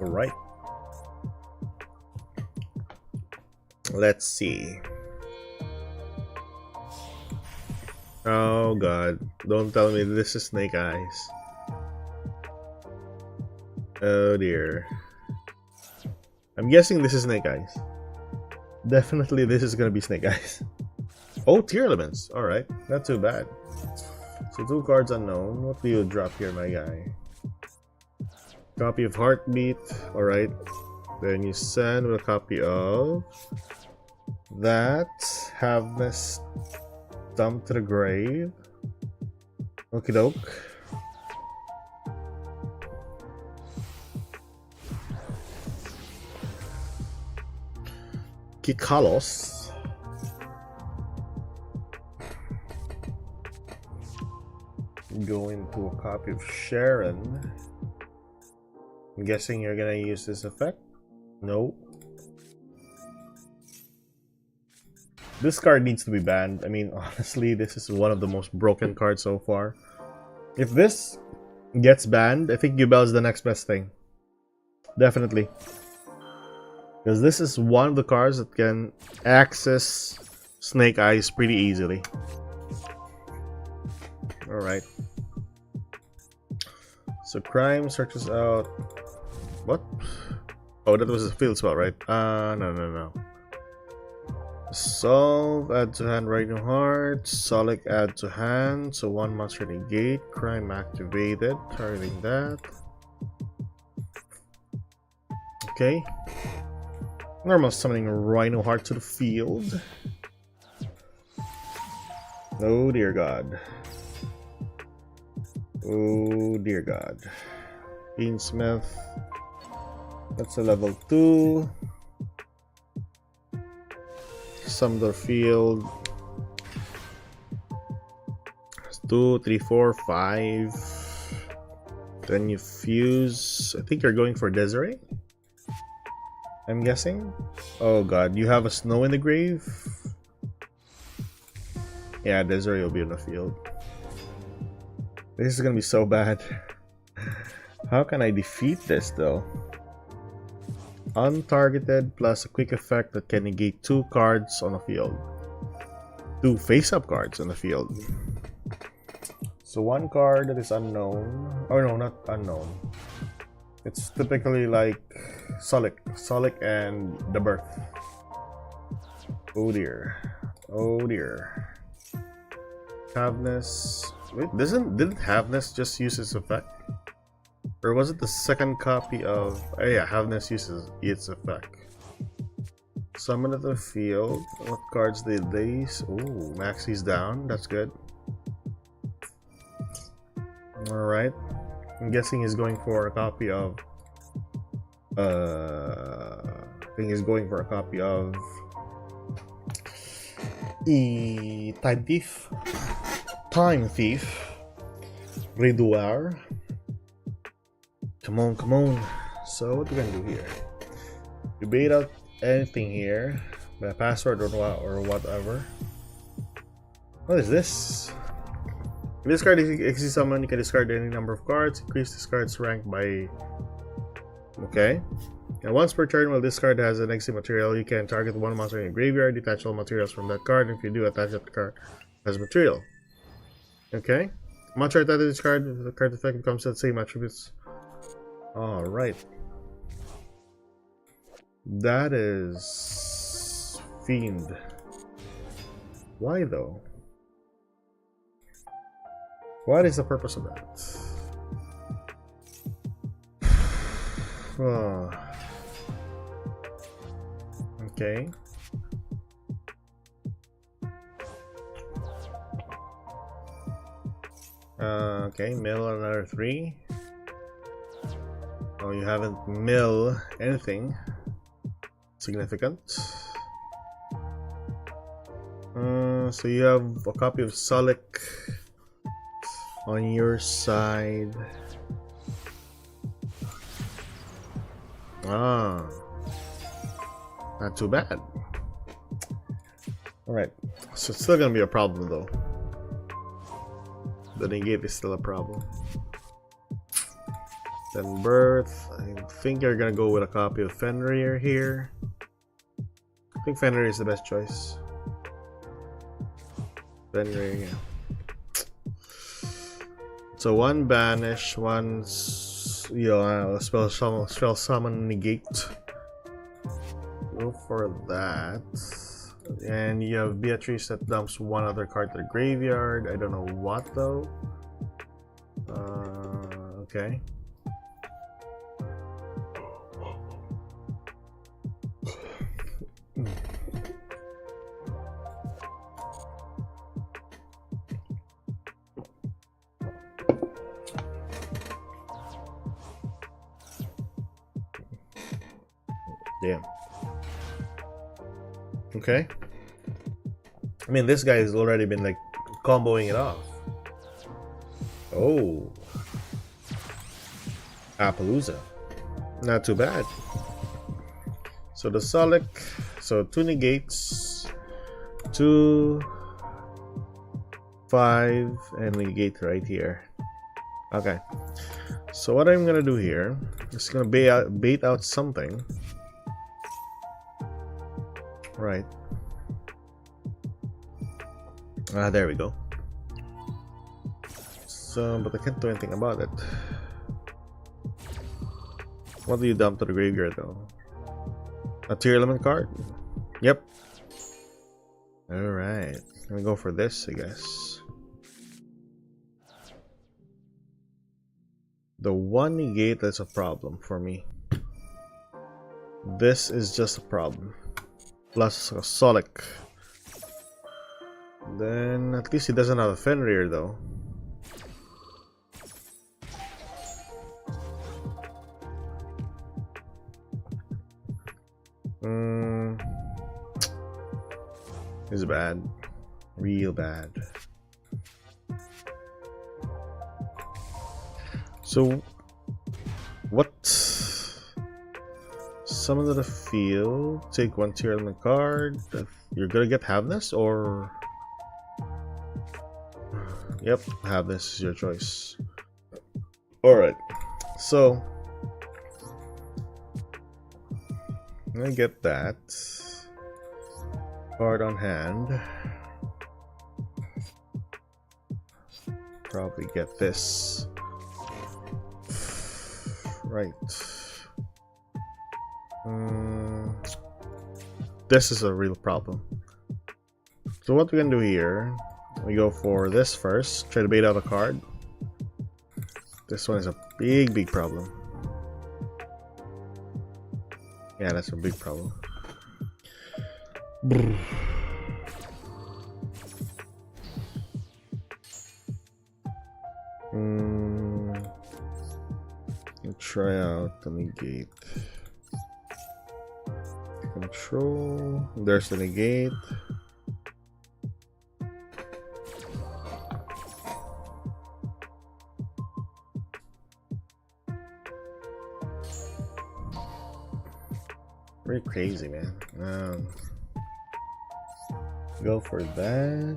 Alright. Let's see. Oh god. Don't tell me this is Snake Eyes. Oh dear. I'm guessing this is Snake Eyes. Definitely this is gonna be Snake Eyes. Oh, Tier Elements. Alright. Not too bad. So 2 cards unknown. What do you drop here, my guy? Copy of Heartbeat. Alright. Then you send with a copy of that. Haveness dumped to the grave. Okie doke. Kikalos. Go into a copy of Sharon. I'm guessing you're gonna use this effect? No. This card needs to be banned. I mean, honestly, this is one of the most broken cards so far. If this gets banned, I think Yubel is the next best thing. Definitely. Because this is one of the cards that can access Snake Eyes pretty easily. Alright. So Crime searches out... What? Oh, that was a field spell, right? No. Solve, add to hand Rhino Heart. Solic, add to hand. So 1 monster negate. Crime activated. Targeting that. Okay. Normal summoning Rhino Heart to the field. Oh dear god. Oh dear god. Beansmith. That's a level 2. Summon the field. 2, 3, 4, 5. Then you fuse. I think you're going for Desiree, I'm guessing. Oh god, you have a Snow in the Grave? Yeah, Desiree will be on the field. This is gonna be so bad. How can I defeat this though? Untargeted plus a quick effect that can negate 2 cards on the field. 2 face-up cards on the field. So 1 card that is unknown. Oh no, not unknown. It's typically like Solic and the Birth. Oh dear. Oh dear. Haveness. Wait, didn't Haveness just use its effect? Or was it the second copy of... Oh yeah, Haveness uses its effect. Summon at the field. What cards did they... Ooh, Maxi's down. That's good. Alright. I'm guessing he's going for a copy of... I think he's going for a copy of... Time Thief. Time Thief. Duel. Come on, come on. So what are we gonna do here? You bait out anything here, by a password or whatever. What is this? If this card exists summon, you can discard any number of cards. Increase this card's rank by... Okay. And once per turn, while this card has an exit material, you can target one monster in your graveyard, detach all materials from that card, and if you do, attach that card as material. Okay. Monster attached to this card, the card effect becomes the same attributes. Alright. That is... Fiend. Why though? What is the purpose of that? Oh. Okay. Okay, mill another 3. Oh, you haven't mill anything significant. So you have a copy of Solic on your side. Ah, not too bad. Alright, so it's still gonna be a problem though. The negate is still a problem. Then Birth, I think you're gonna go with a copy of Fenrir here. I think Fenrir is the best choice. Fenrir, yeah. So one banish, one spell summon negate. Go for that. And you have Beatrice that dumps one other card to the graveyard. I don't know what though. Okay. Damn. Okay. I mean, this guy has already been like comboing it off. Oh. Appaloosa. Not too bad. So the Solic, so 2 negates, 2, 5, and negate right here. Okay. So what I'm gonna do here is gonna bait out something. Right. There we go. So, but I can't do anything about it. What do you dump to the graveyard though? A tier element card? Yep. Alright. Let me go for this, I guess. The one negate is a problem for me. This is just a problem. Plus a Solic. Then at least he doesn't have a Fenrir though. It's bad. Real bad. So what? Summon to the field, take 1 tier element card. You're gonna get Haveness or... Yep, Haveness is your choice. Alright, so I get that. Card on hand. Probably get this. Right. This is a real problem. So what we can do here, we go for this first. Try to bait out a card. This one is a big problem. Yeah, that's a big problem. Try out the negate. Control. There's the negate. Very crazy, man. Go for that.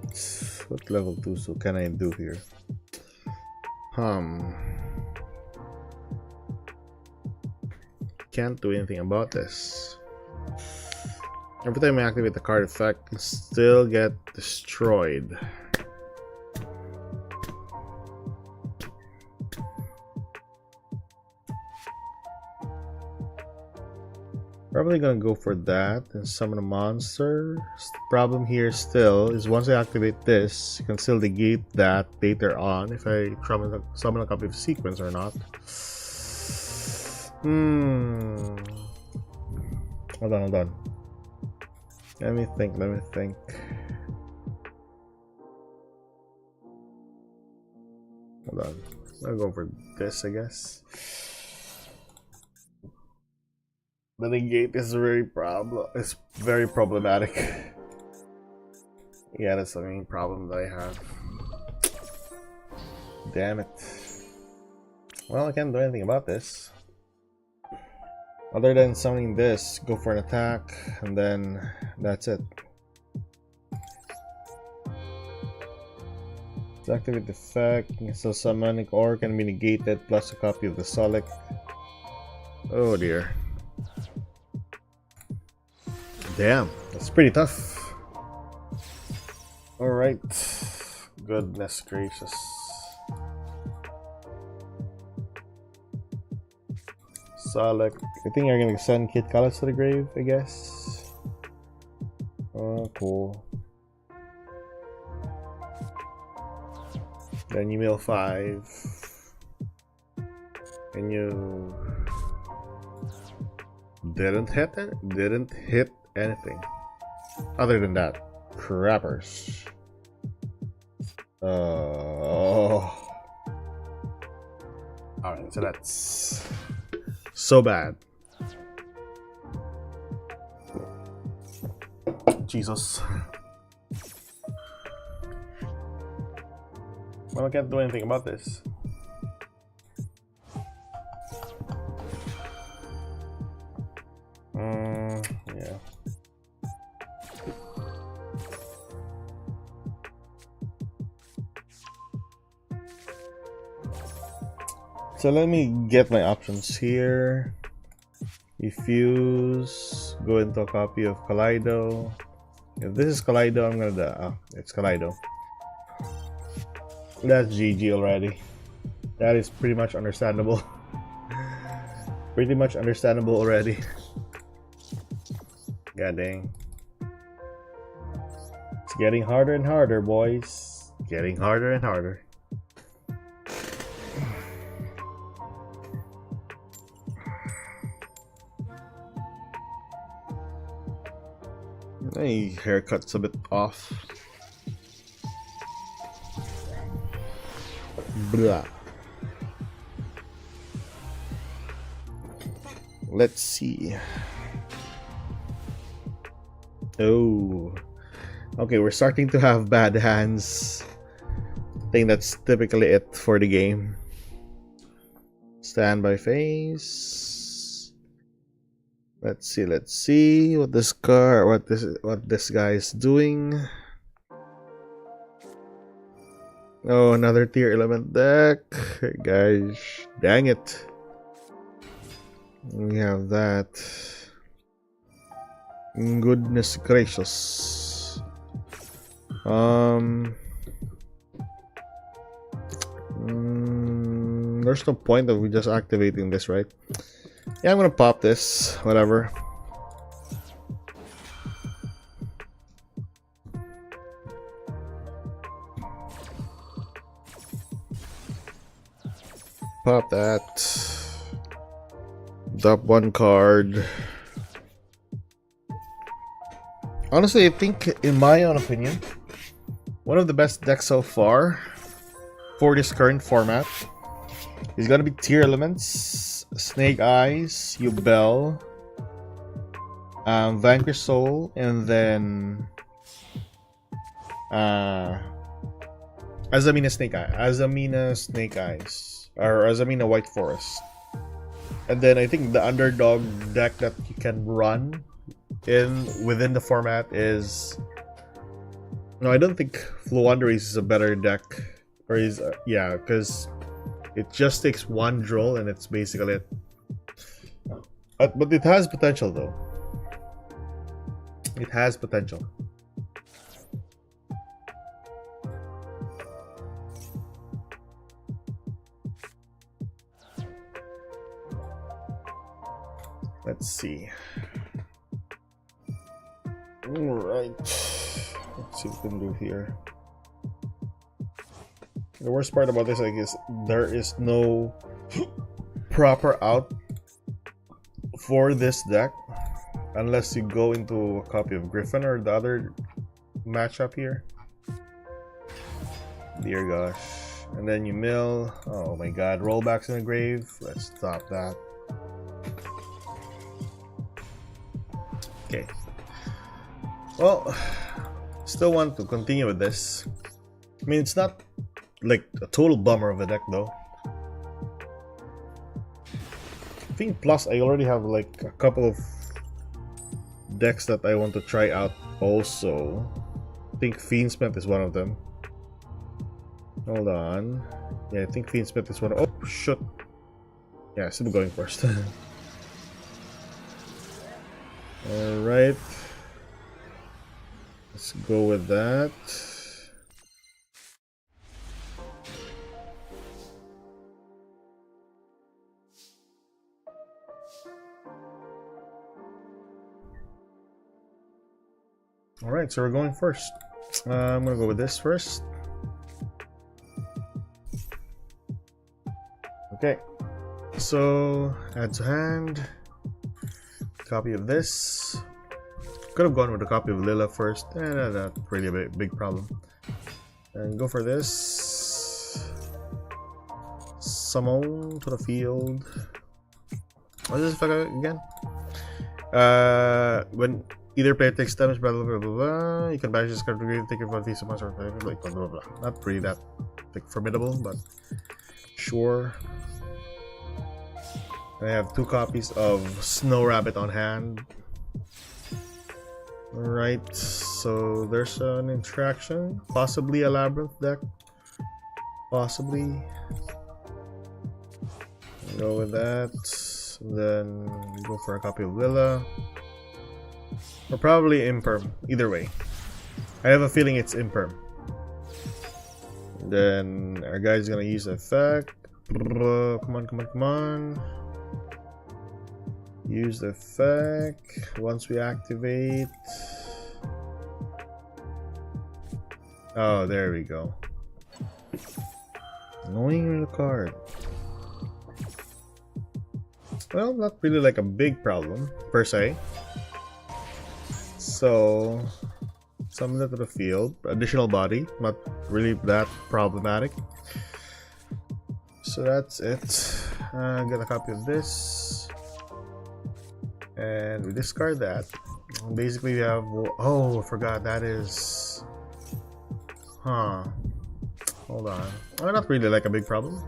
What level 2 so can I do here? Can't do anything about this. Every time I activate the card effect, I can still get destroyed. Probably gonna go for that and summon a monster. The problem here still is once I activate this, you can still negate that later on if I summon a copy of sequence or not. Hold on. Let me think. Hold on. I'll go for this, I guess. The negate is very problematic. Yeah, that's the main problem that I have. Damn it. Well, I can't do anything about this. Other than summoning this, go for an attack, and then that's it. To activate the effect, you can still summon or can be negated plus a copy of the Solic. Oh dear. Damn, that's pretty tough. Alright. Goodness gracious. Solid. I think you're gonna send Kid Kalos to the grave, I guess. Oh, cool. Then you mill 5. And you didn't hit anything. Other than that, crappers. Alright, so that's so bad. Jesus. Well, I can't do anything about this. Yeah. So let me get my options here. Refuse. Go into a copy of Kaleido. If this is Kaleido, I'm gonna it's Kaleido. That's GG already. That is pretty much understandable. Pretty much understandable already. God dang. It's getting harder and harder, boys. Getting harder and harder. My haircut's a bit off. Blah. Let's see. Oh. Okay, we're starting to have bad hands. I think that's typically it for the game. Standby phase. Let's see what this guy is doing. Oh, another tier element deck. Guys, dang it. We have that. Goodness gracious. There's no point of just activating this, right? Yeah, I'm gonna pop this, whatever. Pop that. Drop one card. Honestly, I think, in my own opinion, one of the best decks so far for this current format is gonna be Tier Elements, Snake Eyes, Yubel, Vanquish Soul, and then Azamina Snake Eyes, or Azamina White Forest. And then I think the underdog deck that you can run within the format is, no, I don't think Floowandereeze is a better deck, or is yeah, because it just takes one droll and it's basically it. But it has potential though. It has potential. Let's see. Alright. Let's see what we can do here. The worst part about this, I guess, there is no proper out for this deck unless you go into a copy of Griffin or the other matchup here. Dear gosh. And then you mill. Oh my god, rollbacks in the grave. Let's stop that. Okay. Well, still want to continue with this. I mean, it's not like a total bummer of a deck though. I think plus I already have like a couple of decks that I want to try out also. I think Fiendsmith is one of them. Hold on. Yeah, I think Fiendsmith is one of... Oh, shit. Yeah, still going first. Alright. Let's go with that. Alright, so we're going first. I'm gonna go with this first. Okay. So, add to hand. Copy of this. Could have gone with a copy of Lila first. Not really a big problem. And go for this. Summon to the field. What is this again? When either player takes damage, blah blah blah blah blah. You can banish this card to grave, take it for these months or like blah blah blah. Not really that like formidable, but sure. I have 2 copies of Snow Rabbit on hand. Alright, so there's an interaction. Possibly a Labyrinth deck. Possibly. Go with that. Then go for a copy of Lila. Or probably Imperm. Either way. I have a feeling it's Imperm. Then our guy's gonna use the effect. Come on, come on, come on. Use the effect. Once we activate. Oh, there we go. Annoying card. Well, not really like a big problem, per se. So, summon that to the field. Additional body. Not really that problematic. So that's it. Get a copy of this. And we discard that. Basically we have... Oh, I forgot. That is... Huh. Hold on. Well, not really like a big problem.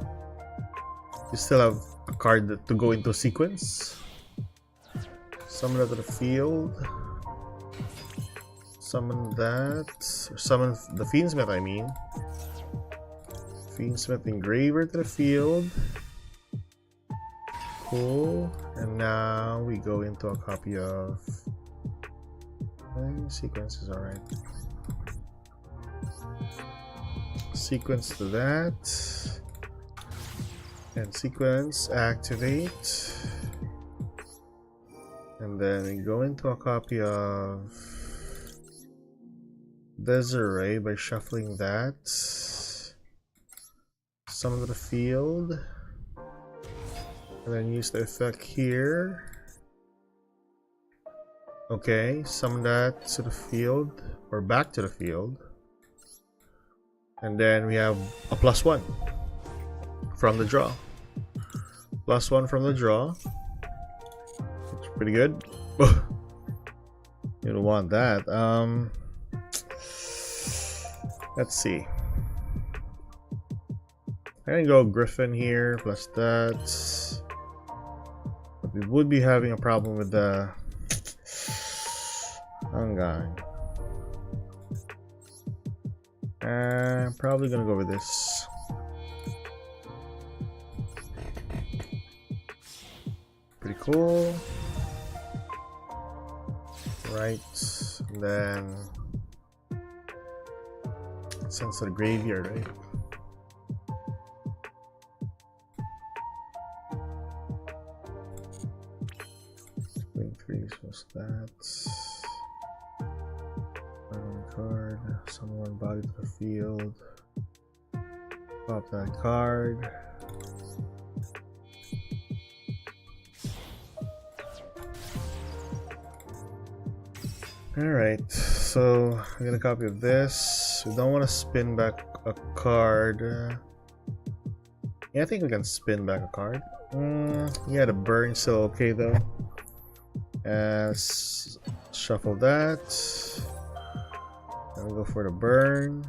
You still have a card to go into sequence. Summon that to the field. Summon that. Or summon the Fiendsmith, I mean. Fiendsmith Engraver to the field. Cool. And now we go into a copy of... Sequence is alright. Sequence to that. And sequence, activate. And then we go into a copy of Desiree by shuffling that. Summon to the field. And then use the effect here. Okay, summon that to the field, or back to the field. And then we have a +1 from the draw. +1 from the draw. It's pretty good. You don't want that. Let's see. I'm gonna go Griffin here, plus that. But we would be having a problem with the Angang. Probably gonna go with this. Pretty cool. Right, and then sends to the graveyard, right? What's that? Card, summon one body to the field. Pop that card. Alright, so I'm gonna copy of this. We don't want to spin back a card. Yeah, I think we can spin back a card. Yeah, the burn still okay though. Shuffle that. And we'll go for the burn.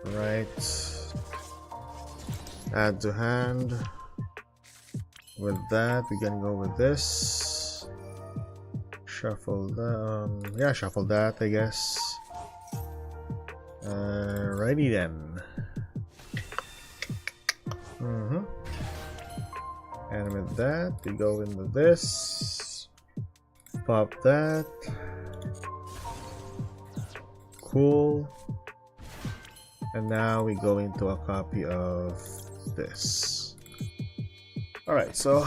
Right. Add to hand. With that, we're gonna go with this. Shuffle that. Yeah, shuffle that, I guess. Righty then. And with that, we go into this. Pop that. Cool. And now we go into a copy of this. Alright, so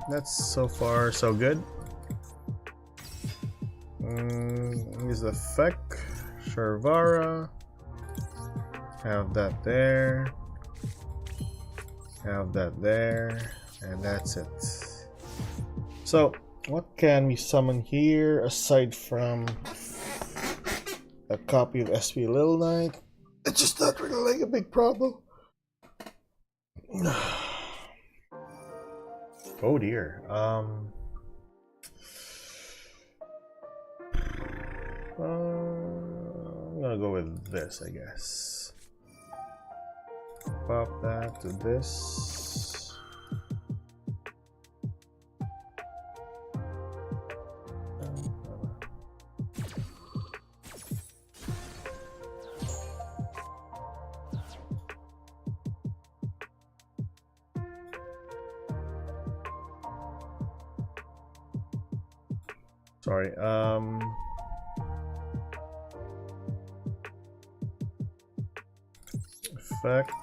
that's so far so good. Use the effect. Sharvara. Have that there. Have that there. And that's it. So, what can we summon here aside from a copy of SP Little Knight? It's just not really like a big problem. Oh dear. I'm gonna go with this, I guess. Pop that to this. Sorry, effect,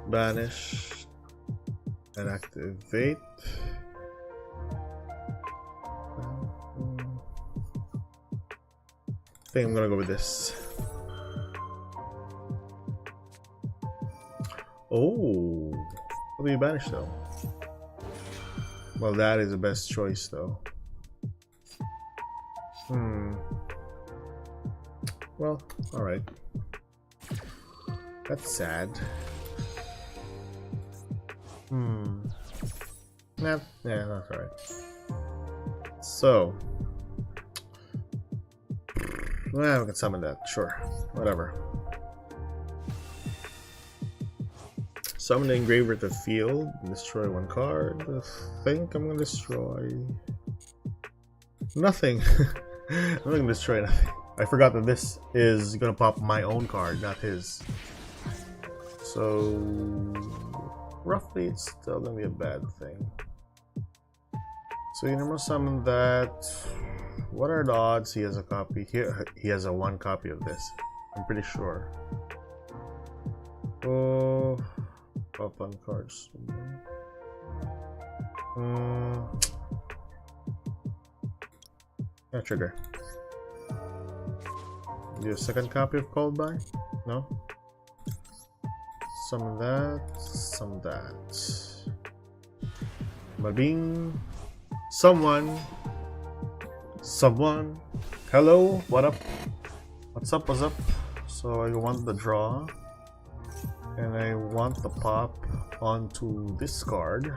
banish, and activate. I think I'm gonna go with this. Oh, what do you banish though? Well, that is the best choice though. Well, alright. That's sad. Yeah, that's alright. So, well, we can summon that, sure. Whatever. Summon the engraver to the field, destroy one card. I think I'm gonna destroy nothing. I'm not gonna destroy nothing. I forgot that this is gonna pop my own card, not his. So roughly it's still gonna be a bad thing. So you never summon that. What are the odds he has a copy? He has a one copy of this. I'm pretty sure. Oh, pop on cards. Yeah, trigger. Do you have a second copy of Called By? No? some of that, some of that. Babing. Someone. Hello, what up? What's up? So I want the draw. And I want the pop onto this card.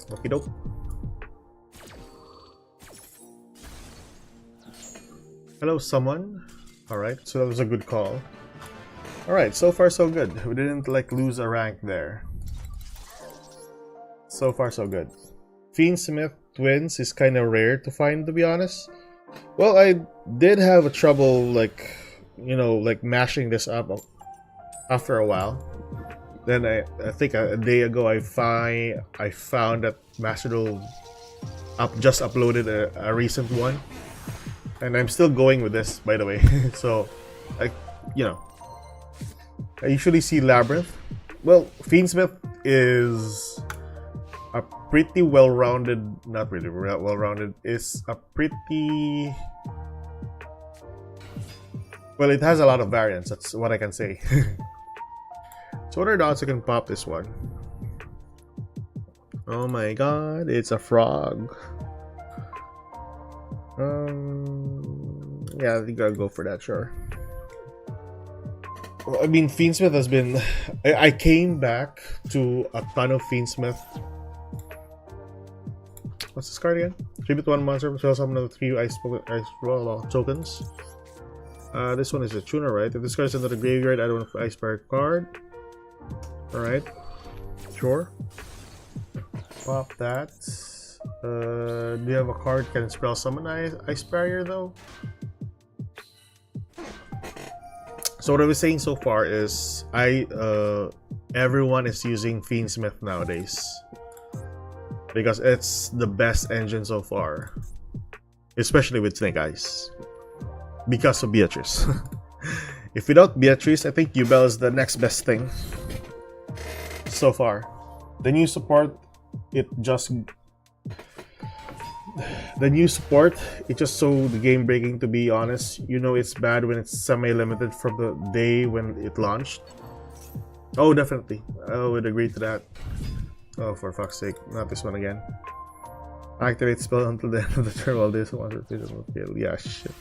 Okie doke. Hello, someone. Alright, so that was a good call. Alright, so far so good. We didn't like lose a rank there. So far so good. Fiendsmith twins is kind of rare to find, to be honest. Well, I did have a trouble like, you know, like mashing this up after a while. Then I think a day ago I found that Master Duel just uploaded a recent one. And I'm still going with this, by the way. So, you know, I usually see Labyrinth. Well, Fiendsmith is a pretty well-rounded, not really well-rounded, is a pretty... Well, it has a lot of variants, that's what I can say. So what are the odds I can pop this one? Oh my god, it's a frog. Yeah, I think I'll go for that, sure. Well, I mean, Fiendsmith has been... I came back to a ton of Fiendsmith. What's this card again? Tribute 1 monster, spell summon of 3 ice roll tokens. This one is a tuner, right? If this card is into the graveyard, I don't want Ice Fire card. Alright. Sure. Pop that. Do you have a card can spell summon Ice Barrier though? So what I was saying so far is everyone is using Fiendsmith nowadays because it's the best engine so far, especially with Snake Eyes because of Beatrice. If without Beatrice, I think Ubel is the next best thing so far. The new support, it just so the game breaking, to be honest. You know it's bad when it's semi-limited from the day when it launched. Oh, definitely. I would agree to that. Oh, for fuck's sake. Not this one again. Activate spell until the end of the turn while this one will fail. Yeah, shit.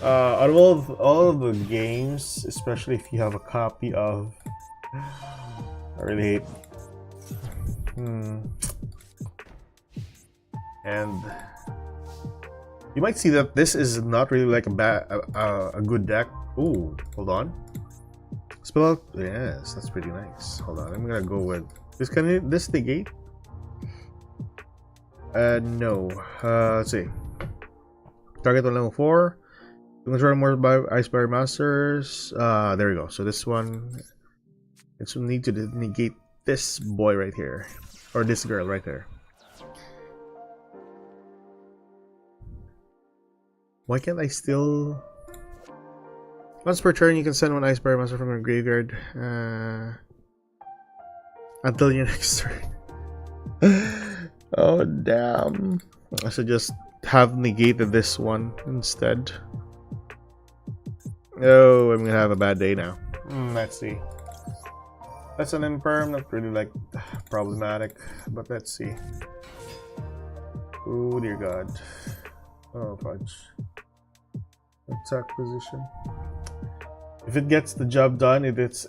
Out of all of the games, especially if you have a copy of... I really hate... And you might see that this is not really like a good deck. Ooh, hold on. Spell out. Yes, that's pretty nice. Hold on, I'm gonna go with this. Can this negate? No. Let's see. Target on level 4. You can control more by Ice Barrier Masters. There we go. So this one, it's need to negate this boy right here, or this girl right there. Why can't I still... Once per turn, you can send one Ice Barrier Monster from your graveyard until your next turn. Oh, damn. I should just have negated this one instead. Oh, I'm gonna have a bad day now. Let's see. That's an imperm, not really like problematic, but let's see. Oh, dear God. Oh, fudge. Attack position. If it gets the job done, it's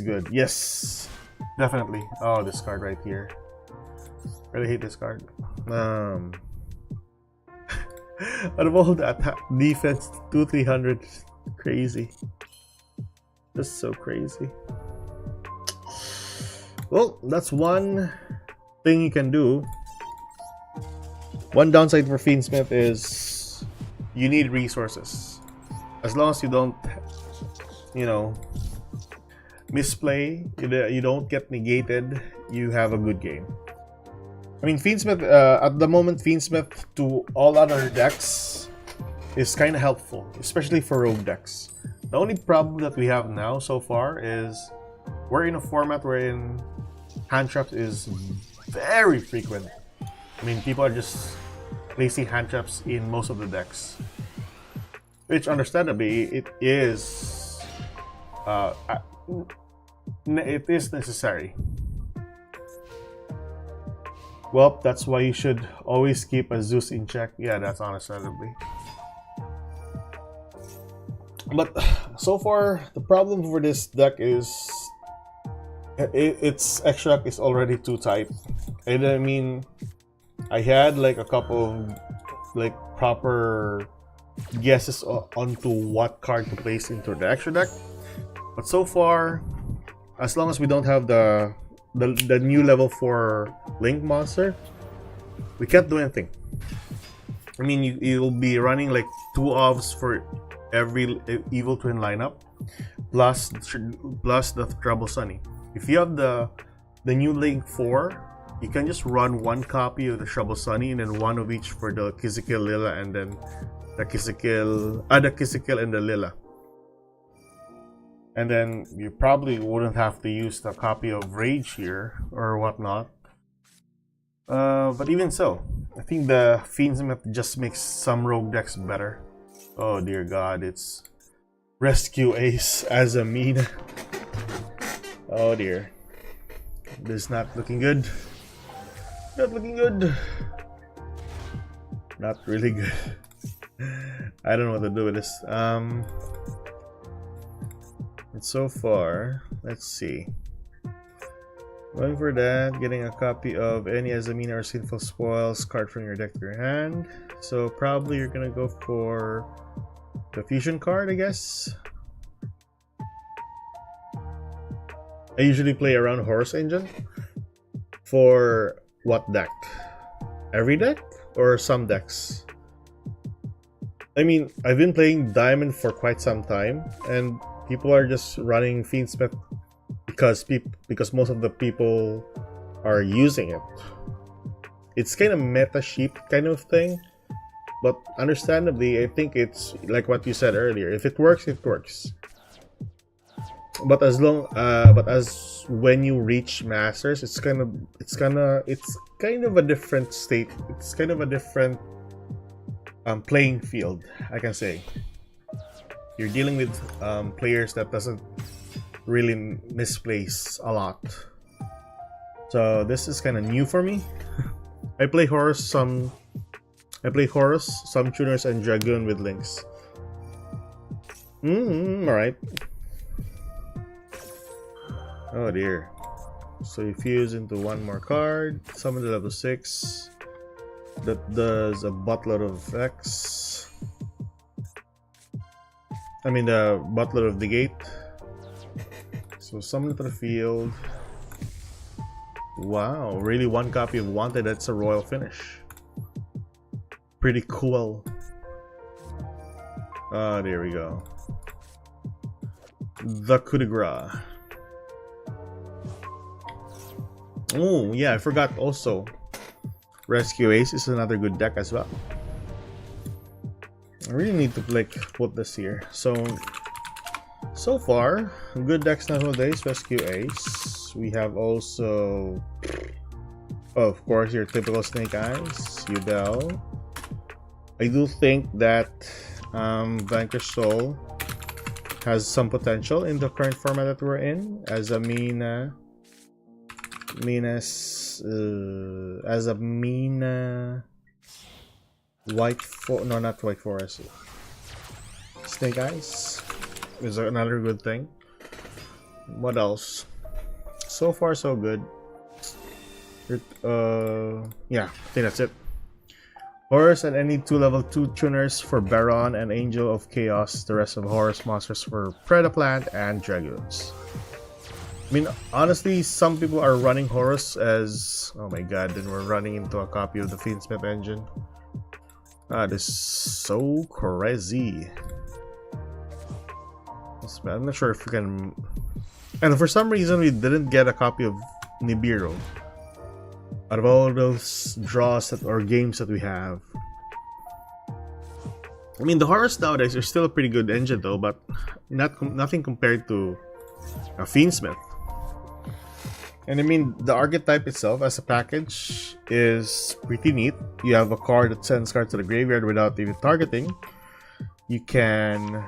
good. Yes, definitely. Oh, this card right here. Really hate this card. Out of all the attack defense, 200-300, crazy. Just so crazy. Well, that's one thing you can do. One downside for Fiendsmith is you need resources. As long as you don't, you know, misplay, you don't get negated, you have a good game. I mean, Fiendsmith, at the moment, Fiendsmith to all other decks is kind of helpful, especially for rogue decks. The only problem that we have now so far is we're in a format wherein hand traps is very frequent. I mean, people are just placing hand traps in most of the decks, which understandably it is It is necessary. Well, that's why you should always keep a Zeus in check. Yeah, that's understandably. But so far, the problem for this deck is its extract is already too tight. And I mean, I had like a couple of like proper guesses onto what card to place into the extra deck, but so far, as long as we don't have the new level 4 Link monster, we can't do anything. I mean, you'll be running like 2 offs for every Evil Twin lineup, plus the Trouble Sunny. If you have the new Link 4, you can just run 1 copy of the Trouble Sunny and then 1 of each for the Kisikil Lila, and then the Kisikil and the Lila. And then you probably wouldn't have to use the copy of Rage here or whatnot. But even so, I think the Fiendsmith just makes some rogue decks better. Oh dear god, it's Rescue Ace as a Mina. Oh dear. This is not looking good. Not looking good. Not really good. I don't know what to do with this. And so far, let's see. Going for that, getting a copy of any Azamina or Sinful Spoils card from your deck to your hand. So probably you're gonna go for the fusion card, I guess. I usually play around Horus Engine. For what deck? Every deck or some decks? I mean, I've been playing Diamond for quite some time, and people are just running Fiendsmith because most of the people are using it. It's kind of meta sheep kind of thing, but understandably, I think it's like what you said earlier. If it works, it works. But as when you reach Masters, it's kind of a different state. It's kind of a different playing field, I can say. You're dealing with players that doesn't really misplace a lot. So this is kind of new for me. I play Horus, some tuners, and Dragoon with links. Alright. Oh dear. So you fuse into 1 more card, summon the level 6. That does a buttload of effects. I mean the buttload of the gate. So summon it to the field. Wow, really 1 copy of Wanted, that's a royal finish. Pretty cool. Ah, there we go. The coup de grace. Oh, yeah, I forgot also. Rescue Ace is another good deck as well. I really need to like put this here. So far, good decks nowadays. Rescue Ace. We have also, of course, your typical Snake Eyes, Udel. I do think that Vanquish Soul has some potential in the current format that we're in, as a Mina not White Forest. Snake Eyes is another good thing. What else? So far so good. Yeah, I think that's it. Horus and any 2 level 2 tuners for Baron and Angel of Chaos. The rest of Horus monsters for Predaplant and Dragoons. I mean, honestly, some people are running Horus as... Oh my god, then we're running into a copy of the Fiendsmith engine. Ah, this is so crazy. I'm not sure if we can... And for some reason, we didn't get a copy of Nibiru. Out of all those draws or games that we have. I mean, the Horus nowadays are still a pretty good engine though, but nothing compared to a Fiendsmith. And I mean, the archetype itself as a package is pretty neat. You have a card that sends cards to the graveyard without even targeting. You can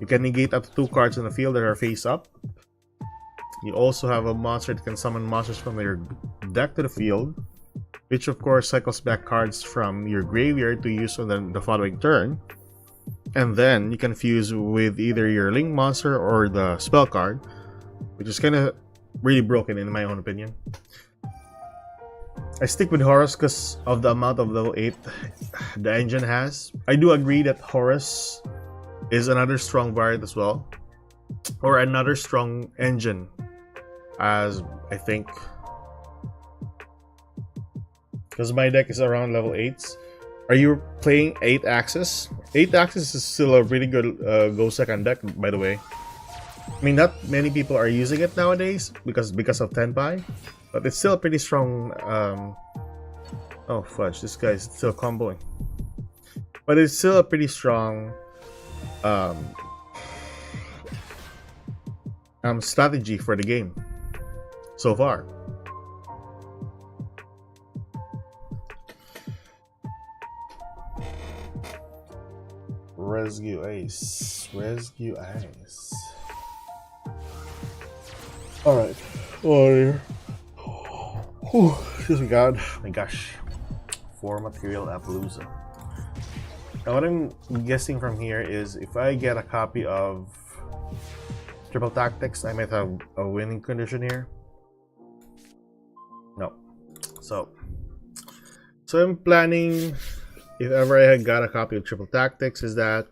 You can negate up to 2 cards on the field that are face up. You also have a monster that can summon monsters from your deck to the field, which of course cycles back cards from your graveyard to use on the following turn. And then you can fuse with either your link monster or the spell card, which is kind of really broken in my own opinion. I stick with Horus because of the amount of level 8 the engine has. I do agree that Horus is another strong variant as well, or another strong engine, as I think, because my deck is around level 8s. Are you playing 8 Axis? 8 Axis is still a really good go second deck, by the way. I mean, not many people are using it nowadays because of Tenpai, but it's still a pretty strong. Oh fudge! This guy is still comboing, but it's still a pretty strong strategy for the game so far. Rescue Ace. Rescue Ace. Alright. Oh dear. Excuse me, God. Oh my gosh. 4 material Appaloosa. Now, what I'm guessing from here is if I get a copy of Triple Tactics, I might have a winning condition here. No. So I'm planning, if ever I had got a copy of Triple Tactics, is that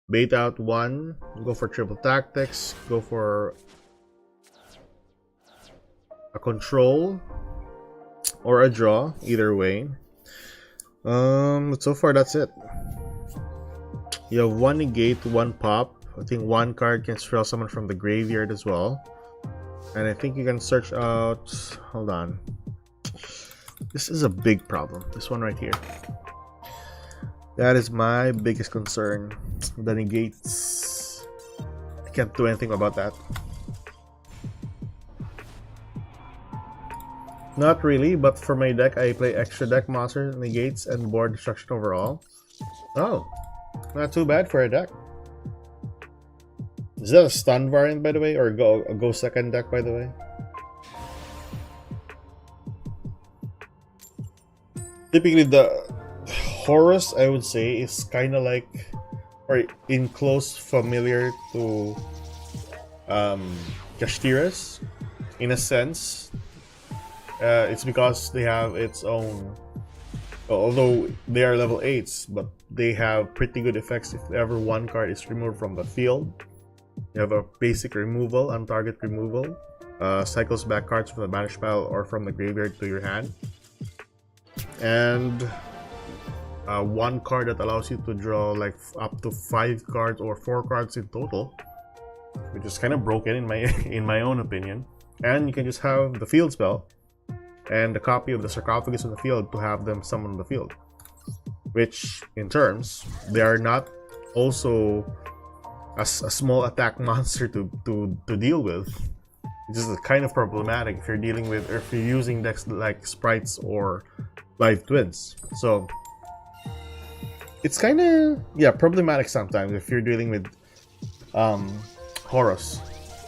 bait out 1, go for Triple Tactics, go for a control or a draw, either way. So far that's it. You have 1 negate, 1 pop. I think 1 card can spell someone from the graveyard as well. And I think you can search out, hold on. This is a big problem, this one right here. That is my biggest concern. The negates. I can't do anything about that. Not really, but for my deck, I play extra deck monster, negates, and board destruction overall. Oh, not too bad for a deck. Is that a stun variant, by the way, or a go second deck, by the way? Typically, the Horus, I would say, is kind of like, or in close familiar to Kashtiras, in a sense. It's because they have its own, although they are level 8s, but they have pretty good effects if ever 1 card is removed from the field. You have a basic removal, on-target removal, cycles back cards from the banished pile or from the graveyard to your hand, and 1 card that allows you to draw like up to 5 cards or 4 cards in total, which is kind of broken in my in my own opinion. And you can just have the field spell and a copy of the sarcophagus on the field to have them summon on the field, which in terms they are not also a small attack monster to deal with. It's just kind of problematic if you're dealing with, or if you're using decks like sprites or live twins. So it's kind of problematic sometimes if you're dealing with Horus.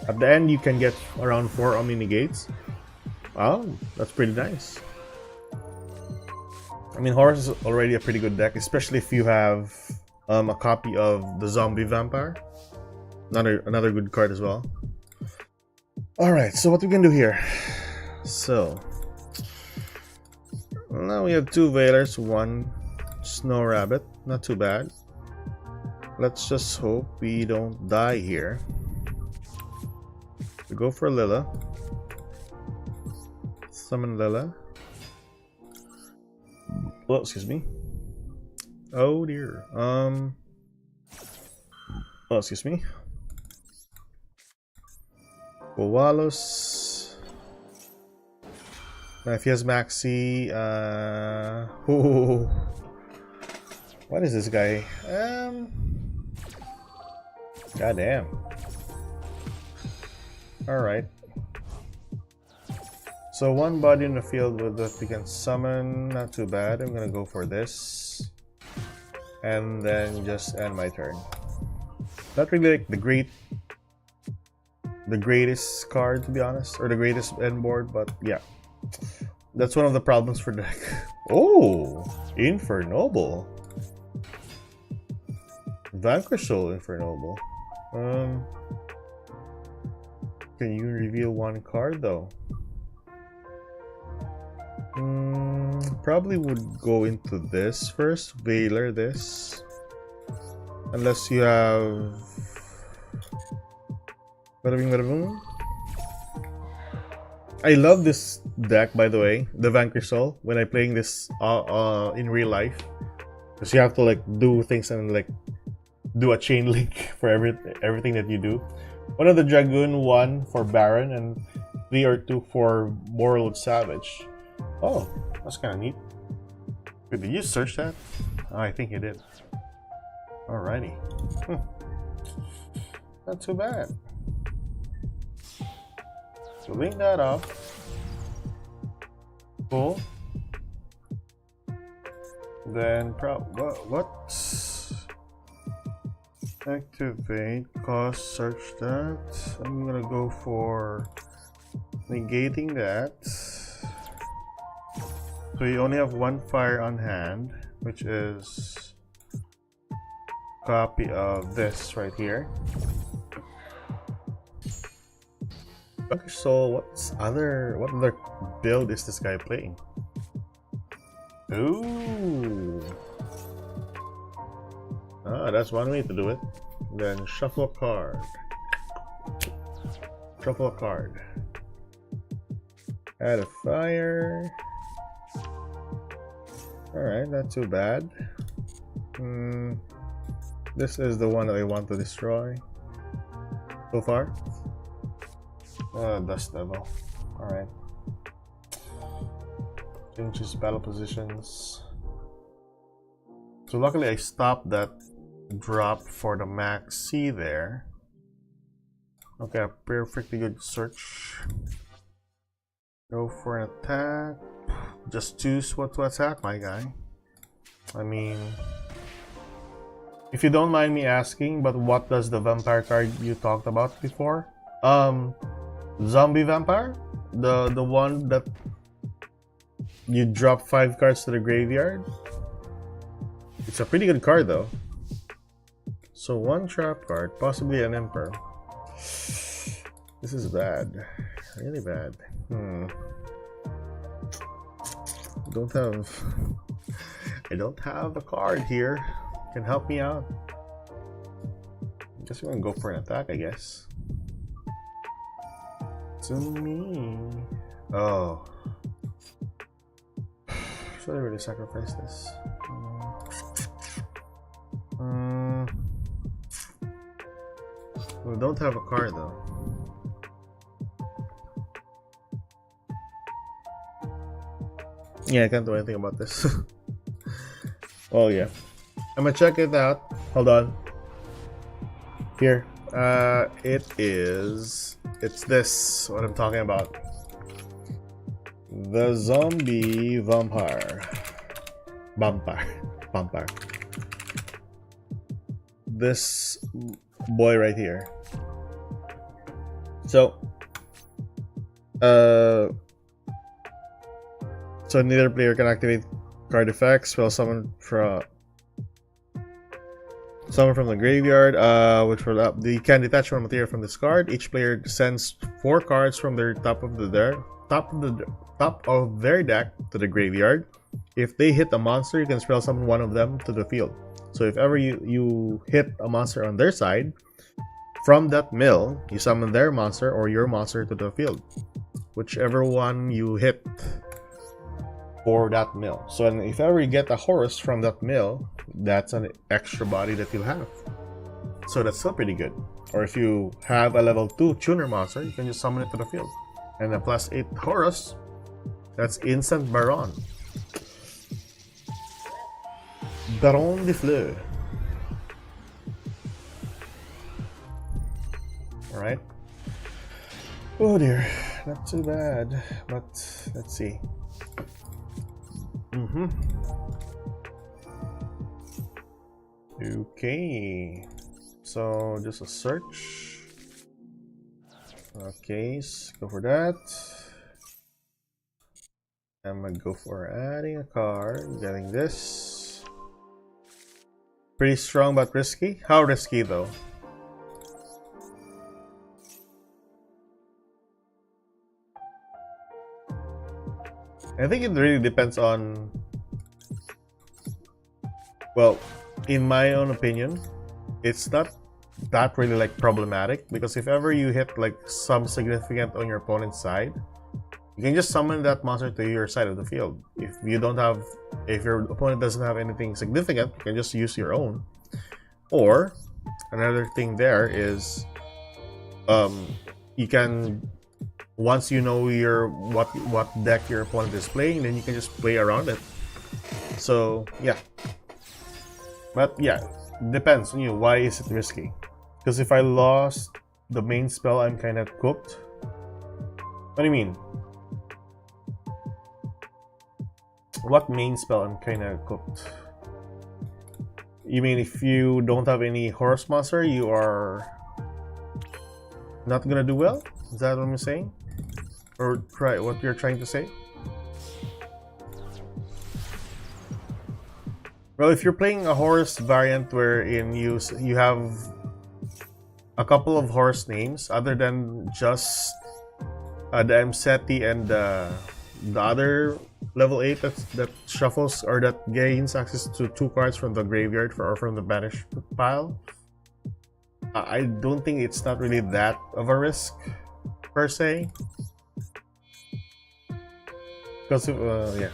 At the end you can get around 4 Omni Negates. Oh, that's pretty nice. I mean, Horus is already a pretty good deck, especially if you have a copy of the Zombie Vampire. Another good card as well. Alright, so what we can do here. So now we have 2 Veilers, 1 Snow Rabbit. Not too bad. Let's just hope we don't die here. We go for Lila. Summon Lila. Oh, excuse me. Oh dear. Oh, excuse me. Bowalos. Now if he has Maxi, what is this guy? Goddamn. Alright. So 1 body in the field that we can summon, not too bad. I'm gonna go for this. And then just end my turn. Not really like the greatest card, to be honest, or the greatest end board, but yeah, that's one of the problems for the deck. Oh, Infernoble. Vanquish Soul Infernoble. Can you reveal one card though? Probably would go into this first, Veiler this. Unless you have... I love this deck, by the way, the Vanquish Soul, when I'm playing this in real life. Because you have to like do things and like do a chain link for everything that you do. One of the Dragoon, one for Baron, and 3 or 2 for Morlord Savage. Oh, that's kind of neat. Wait, did you search that? Oh, I think you did. Alrighty. Not too bad. So link that up. Cool. Then what? Activate, cost, search that. I'm gonna go for negating that. So you only have 1 fire on hand, which is a copy of this right here. Okay, so what other build is this guy playing? Ooh. Ah, that's one way to do it. Then shuffle a card. Shuffle a card. Add a fire. Alright, not too bad. This is the one that I want to destroy. So far. Dust Devil. Alright. Changes battle positions. So luckily I stopped that drop for the max C there. Okay, a perfectly good search. Go for an attack. Just choose what to attack, my guy. I mean, if you don't mind me asking, but what does the vampire card you talked about before? Zombie vampire? The one that you drop 5 cards to the graveyard? It's a pretty good card though. So 1 trap card, possibly an Emperor. This is bad. Really bad. I don't have a card here. Can help me out. Just gonna go for an attack, I guess. To me. Oh. Should I really sacrifice this? We don't have a card though. Yeah, I can't do anything about this. Oh yeah. I'm gonna check it out. Hold on. Here. It's this, what I'm talking about. The zombie vampire. Vampire. This boy right here. So neither player can activate card effects while summon from the graveyard, which will up. They can detach one material from this card. Each player sends 4 cards from their top of their deck to the graveyard. If they hit a monster, you can spell summon one of them to the field. So if ever you hit a monster on their side, from that mill, you summon their monster or your monster to the field. Whichever one you hit for that mill. So if ever you get a Horus from that mill, that's an extra body that you'll have. So that's still pretty good. Or if you have a level 2 tuner monster, you can just summon it to the field. And a +8 Horus, that's instant Baron. Baron de Fleur. Alright. Oh dear, not too bad, but let's see. Okay. So just a search. Okay, let's go for that. I'm gonna go for adding a card, getting this. Pretty strong but risky. How risky though? I think it really depends on, well, in my own opinion, it's not that really like problematic, because if ever you hit like some significant on your opponent's side, you can just summon that monster to your side of the field. If your opponent doesn't have anything significant, you can just use your own. Or another thing there is, you can, once you know what deck your opponent is playing, then you can just play around it. So yeah, but yeah, depends on you. Why is it risky? Because if I lost the main spell, I'm kind of cooked. What do you mean? What main spell I'm kind of cooked? You mean if you don't have any horse monster, you are not gonna do well? Is that what I'm saying? Or try what you're trying to say? Well, if you're playing a horse variant wherein you have a couple of horse names other than just the Mseti and the other level 8 that shuffles or that gains access to 2 cards from the graveyard or from the banished pile, I don't think it's not really that of a risk per se. Because yeah.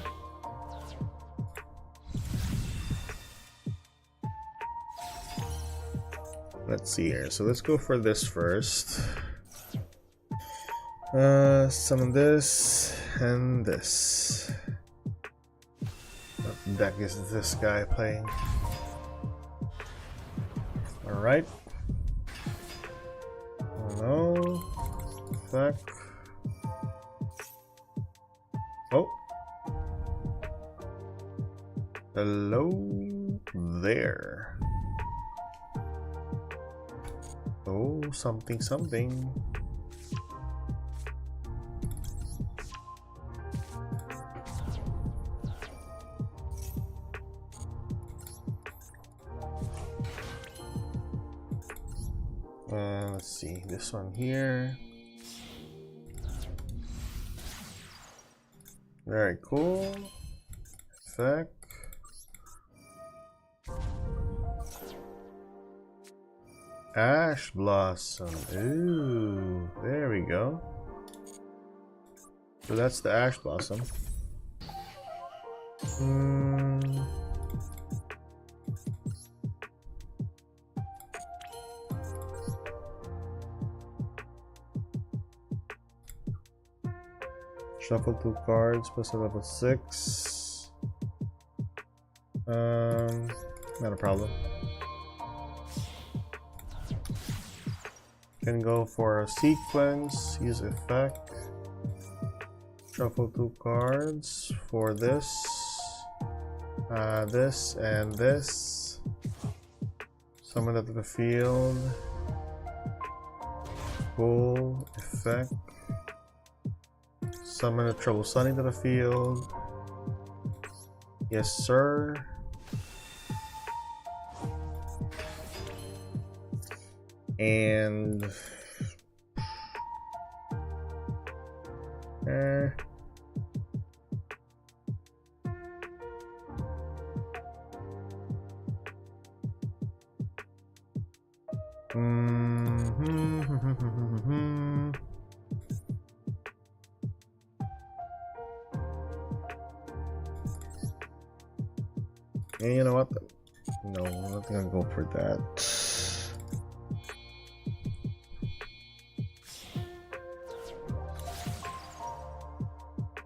Let's see here. So let's go for this first. Summon this and this. What deck is this guy playing? Alright. Oh no. Fuck. Oh. Hello there. Oh, something. Let's see, this one here. Very cool. Effect. Ash Blossom. Ooh, there we go. So that's the Ash Blossom. Shuffle 2 cards, plus a level 6. Not a problem. Can go for a sequence, use effect. Shuffle 2 cards for this, this, and this. Summon that to the field. Cool effect. Summon a Trouble Sunny to the field. Yes, sir. And and you know what? No, I'm not gonna go for that.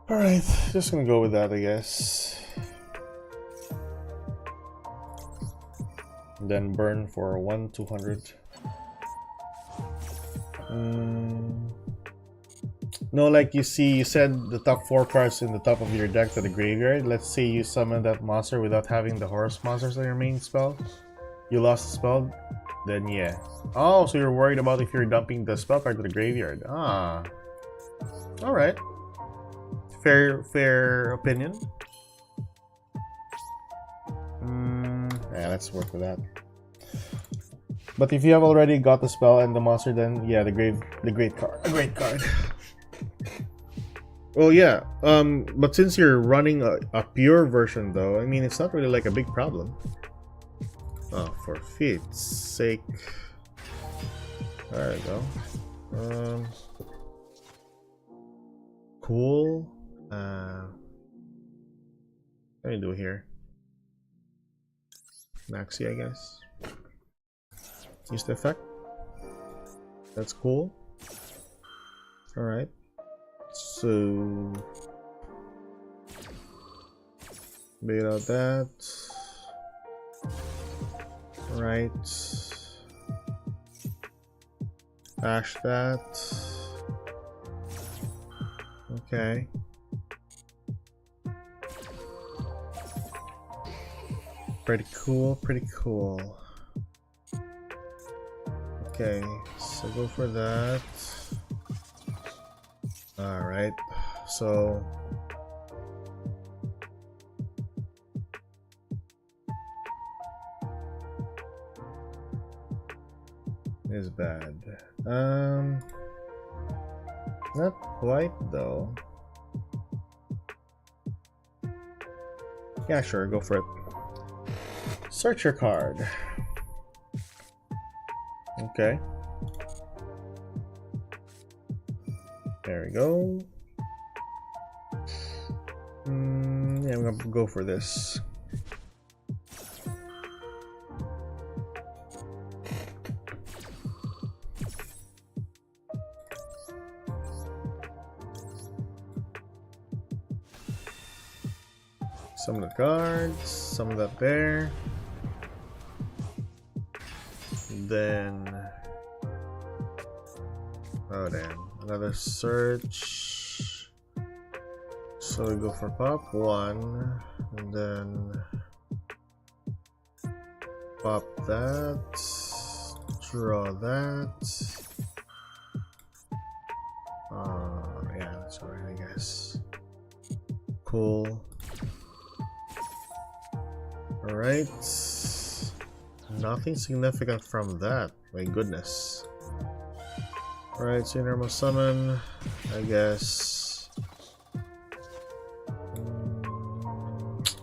Alright, just gonna go with that, I guess. Then burn for 1/200. No, like you said the top 4 cards in the top of your deck to the graveyard. Let's say you summon that monster without having the horse monsters on your main spell. You lost the spell. then yeah. Oh, so you're worried about if you're dumping the spell card to the graveyard. Ah. Alright. Fair opinion. Yeah, let's work with that. But if you have already got the spell and the monster, then yeah, a great card. Well, yeah. But since you're running a pure version, though, I mean, it's not really like a big problem. Oh, for Fate's sake. There we go. Cool. What do we do here? Maxi, I guess. Use the effect. That's cool. Alright. So bait out that. Right. Bash that. Okay. Pretty cool. Okay, so go for that. Alright, so is bad. Not quite though. Yeah, sure, go for it. Search your card. Okay. There we go. Yeah, I'm gonna go for this. Some of the cards, some of that there. Then, oh damn, another search. So we go for pop 1, and then pop that, draw that. Yeah, that's alright, I guess. Cool. Alright. Nothing significant from that. My goodness. Alright, so normal summon, I guess.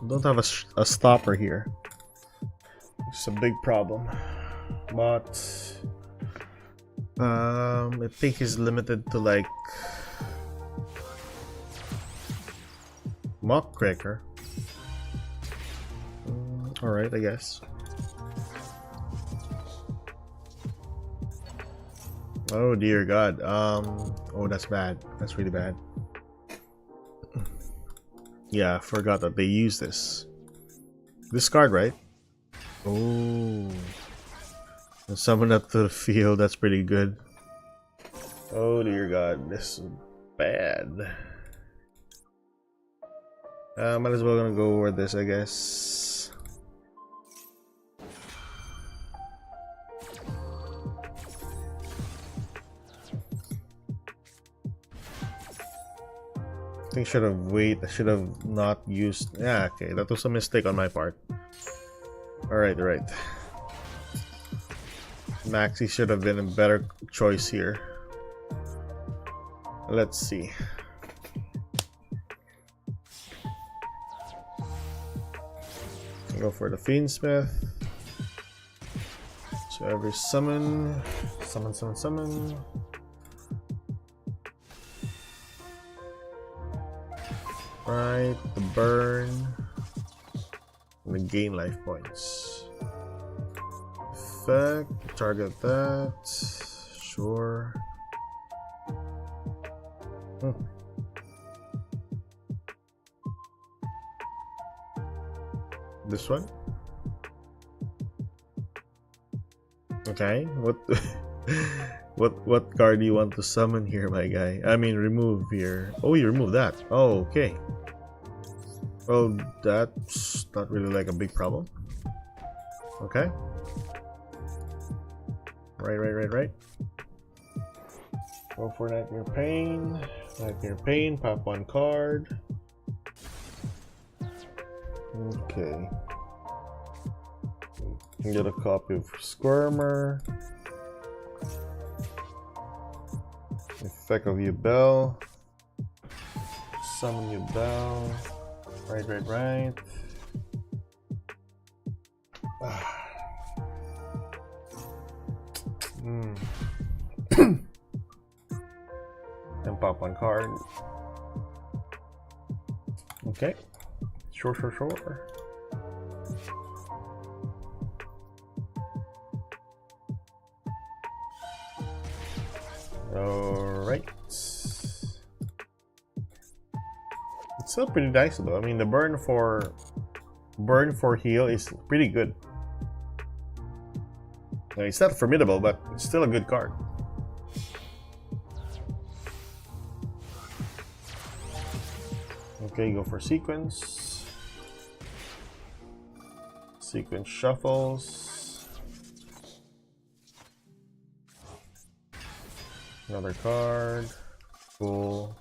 Don't have a stopper here. It's a big problem. But I think he's limited to like Mock Cracker. Alright, I guess. Oh dear God. Oh, that's bad. That's really bad. Yeah, I forgot that they use this. This card, right? Oh. And summon up to the field. That's pretty good. Oh dear God. This is bad. Might as well gonna go over this, I guess. I think I should have waited. I should have not used. Yeah, okay, that was a mistake on my part. Alright, right. Maxi should have been a better choice here. Let's see. Go for the Fiendsmith. So every summon. Summon. Right, the burn, and the gain life points. Effect, target that, sure. This one? Okay, what what card do you want to summon here, my guy? I mean, remove here. Oh, you remove that. Oh, okay. Well, that's not really like a big problem. Okay. Right. Go for Nightmare Pain. Nightmare Pain, pop one card. Okay. Get a copy of Squirmer. Effect of Yubel. Summon Yubel. Right. And pop one card. Okay. Sure. Alright. It's still pretty nice though. I mean, the burn for heal is pretty good. Now, it's not formidable, but it's still a good card. Okay, go for sequence. Sequence shuffles. Another card. Cool.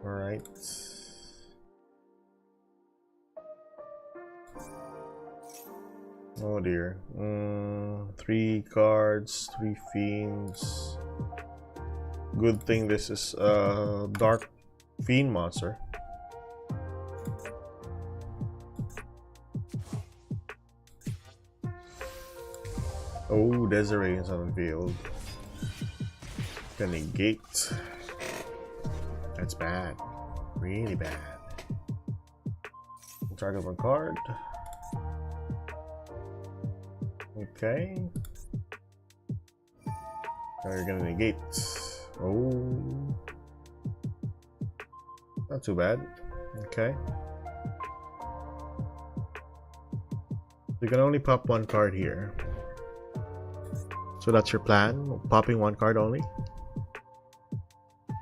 Alright. Oh dear. 3 cards, 3 fiends. Good thing this is a dark fiend monster. Oh, Desiree is unveiled. Can negate. That's bad. Really bad. Target one card. Okay. Now you're gonna negate. Oh. Not too bad. Okay. You can only pop one card here. So that's your plan? Popping one card only?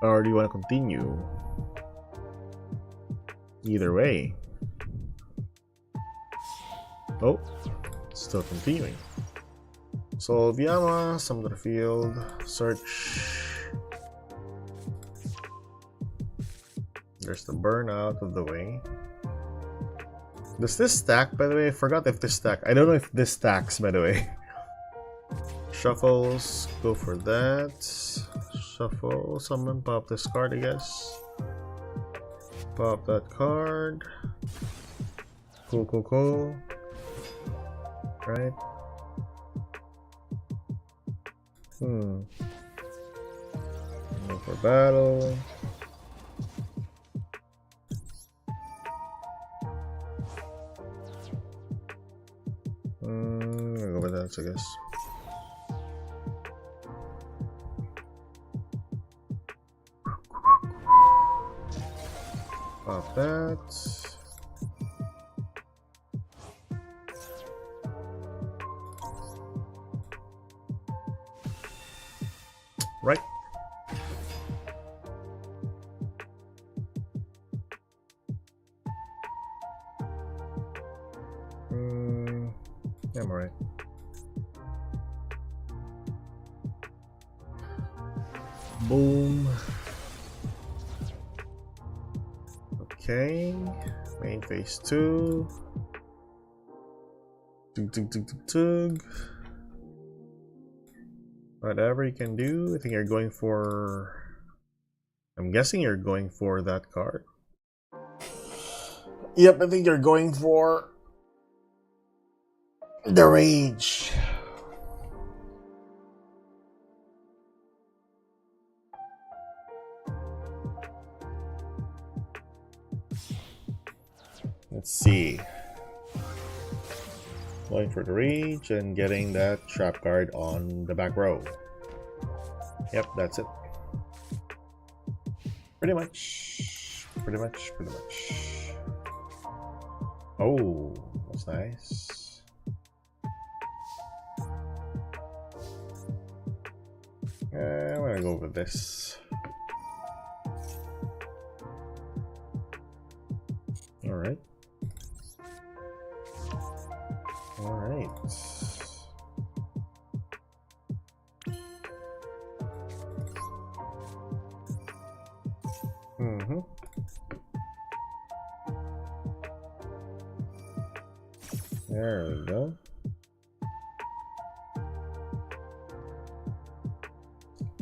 Or do you want to continue? Either way. Oh, still continuing. Solve Yama, summon to the field, search. There's the burn out of the way. Does this stack, by the way? I forgot if this stack. I don't know if this stacks, by the way. Shuffles, go for that. Shuffle, summon, pop this card, I guess. Pop that card. Cool. Right. Go for battle. I'll go with that, I guess. Pop that. Right. Yeah, I'm alright. Boom. Okay. Main phase 2. Tug. Whatever you can do. I think you're going for... I'm guessing you're going for that card. Yep, I think you're going for... the Rage. Let's see. Going for the Rage and getting that trap card on the back row. Yep, that's it. Pretty much. Oh, that's nice. I'm gonna go with this. Alright. Mm-hmm. There we go.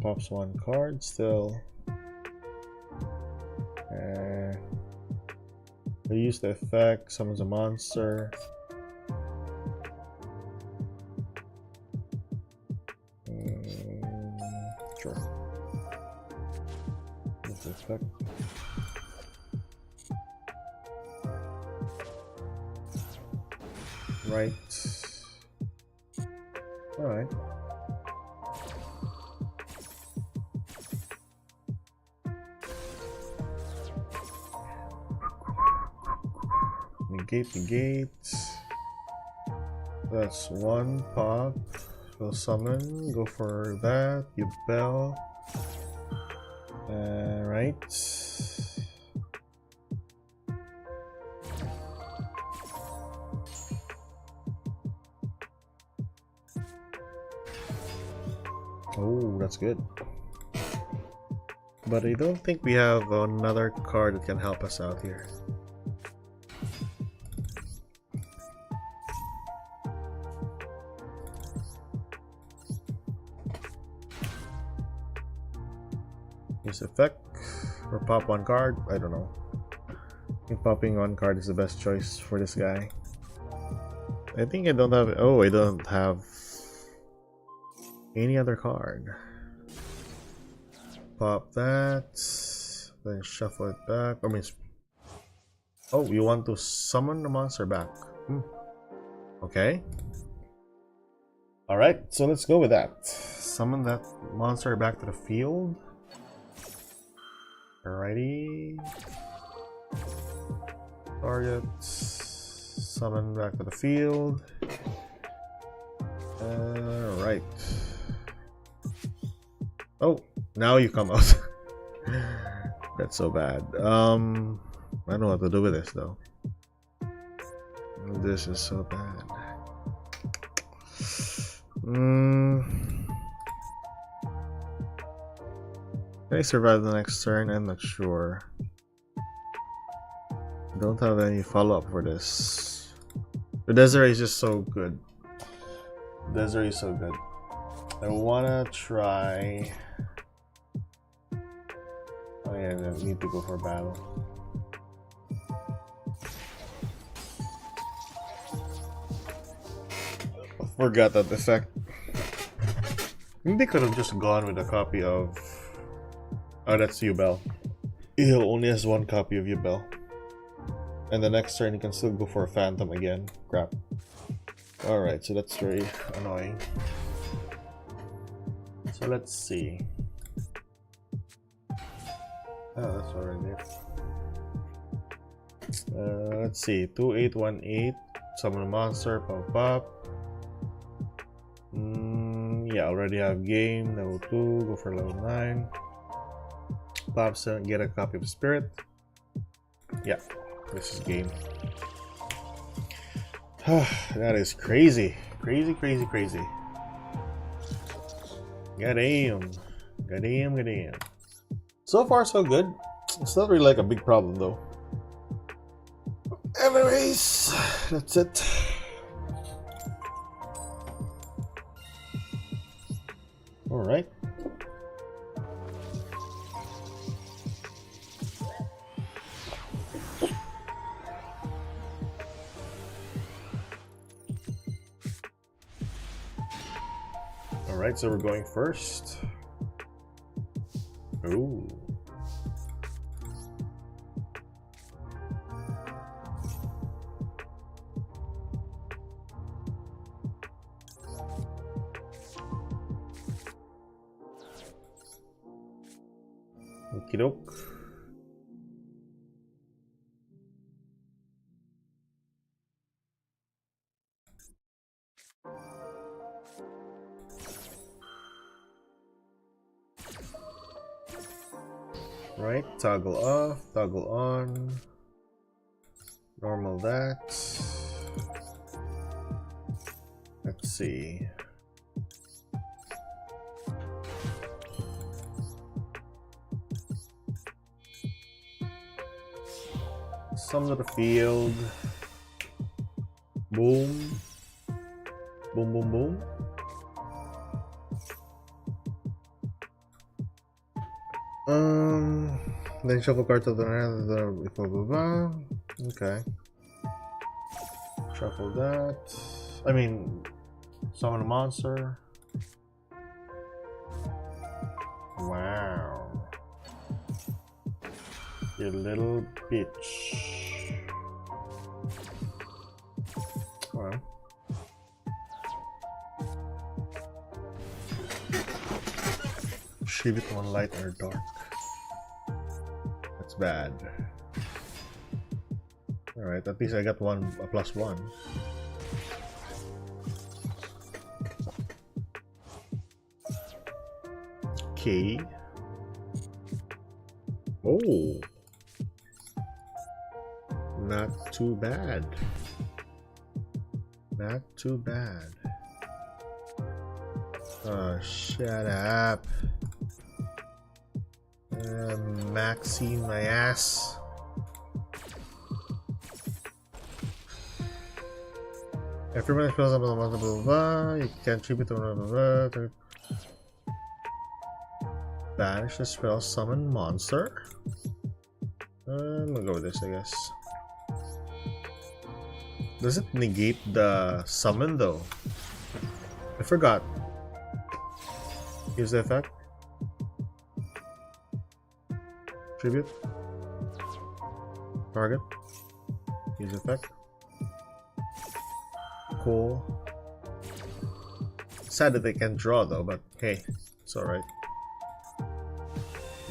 Pops one card still. We use the effect, summons a monster. Sure. Use the effect. Right. Alright. Negate. That's one pop. Go summon. Go for that. You bell. Right. Oh, that's good. But I don't think we have another card that can help us out here. Use effect or pop one card. I don't know. I think popping one card is the best choice for this guy. I think I don't have. Oh, I don't have any other card. Pop that, then shuffle it back. I mean, oh, you want to summon the monster back? Okay. All right, so let's go with that. Summon that monster back to the field. Alrighty. Target. Summon back to the field. Right. Oh, now you come out. That's so bad. I don't know what to do with this though. This is so bad. Can I survive the next turn? I'm not sure. Don't have any follow-up for this. The Desiree is just so good. Desiree is so good. I wanna try. Oh yeah, I need to go for battle. I forgot that effect. Maybe could have just gone with a copy of. Oh, that's Yubel. He only has one copy of Yubel. And the next turn he can still go for a Phantom again. Crap. Alright, so that's very annoying. So let's see. Oh, that's already there. Let's see. 2818. Summon a monster. Pop up. Yeah, already have game. Level 2. Go for level 9. Pop 7. Get a copy of Spirit. Yeah, this is game. That is crazy. Crazy. Goddamn. So far, so good. It's not really like a big problem, though. Anyways, that's it. Alright. Alright, so we're going first. Ooh. Okie doke. Right, toggle off, toggle on, normal that. Let's see. Some of the field. Boom. Boom, boom, boom. Then shuffle card to the end. Blah, blah, blah. Okay. Shuffle that. I mean, summon a monster. Wow. You little bitch. Well. Shave it one light or dark. That's bad. Alright, at least I got a +1. Okay. Oh. Not too bad. Not too bad. Oh, shut up. Maxi my ass. Everyone feels blah blah blah blah blah. You can tribute to blah blah blah. Banish the spell, summon monster. I'm gonna go with this, I guess. Does it negate the summon though? I forgot. Use the effect. Tribute. Target. Use effect. Cool. Sad that they can't draw though, but hey, it's alright.